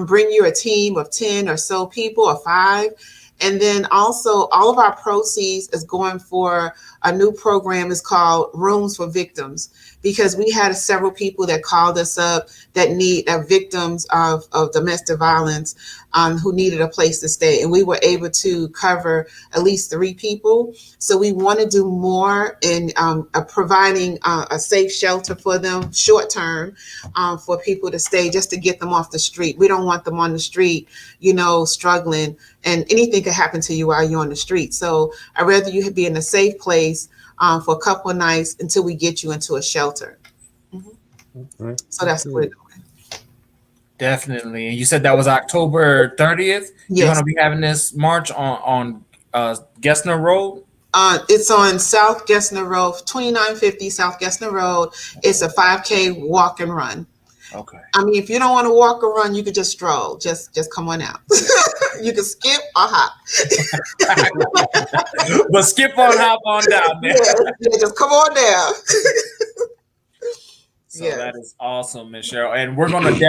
Bring you a team of 10 or so people or 5. And then also all of our proceeds is going for a new program. Is called Rooms for Victims, because we had several people that called us up that are victims of domestic violence, who needed a place to stay. And we were able to cover at least 3 people. So we want to do more in providing a safe shelter for them short term, for people to stay, just to get them off the street. We don't want them on the street, struggling, and anything could happen to you while you're on the street. So I'd rather you be in a safe place for a couple of nights until we get you into a shelter. Right. So that's what we're doing. Definitely. And you said that was October 30th. You're Yes. going to be having this march on Gessner Road. It's on South Gessner Road, 2950 South Gessner Road. It's a 5K walk and run. Okay. I mean, if you don't want to walk or run, you could just stroll. Just come on out. You can skip or hop. But skip on, hop on down there. Yeah, just come on down. So that is awesome, Ms. Cheryl. And we're gonna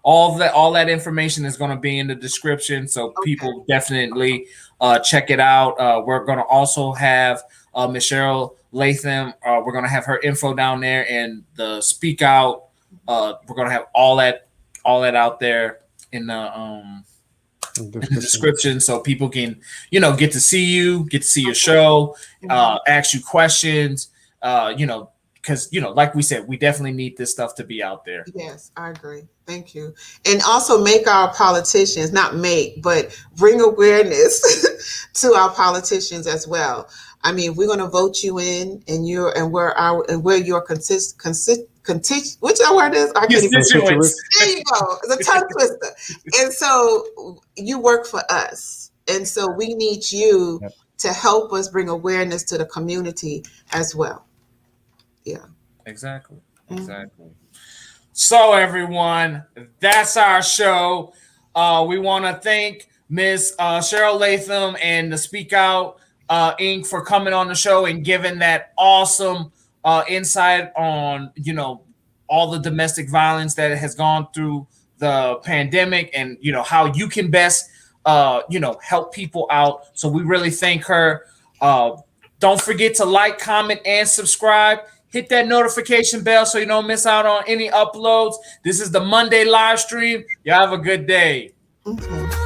all that information is gonna be in the description, so people definitely check it out. We're gonna also have Ms. Cherlyn Latham. We're gonna have her info down there and the speak out. We're gonna have all that out there in the description, so people can get to see you, get to see your show, ask you questions, because like we said, we definitely need this stuff to be out there. Yes, I agree. Thank you. And also make our politicians, not make, but bring awareness to our politicians as well. I mean, we're going to vote you in, and we're your which word is? I can't even. There you go. It's a tongue twister. And so you work for us, and so we need you to help us bring awareness to the community as well. Yeah. Exactly. So everyone, that's our show. We want to thank Ms. Cherlyn Latham and the Speak Out Inc. for coming on the show and giving that awesome insight on all the domestic violence that has gone through the pandemic, and how you can best help people out. So we really thank her. Don't forget to like, comment, and subscribe. Hit that notification bell so you don't miss out on any uploads. This is the Monday live stream. Y'all have a good day. Okay.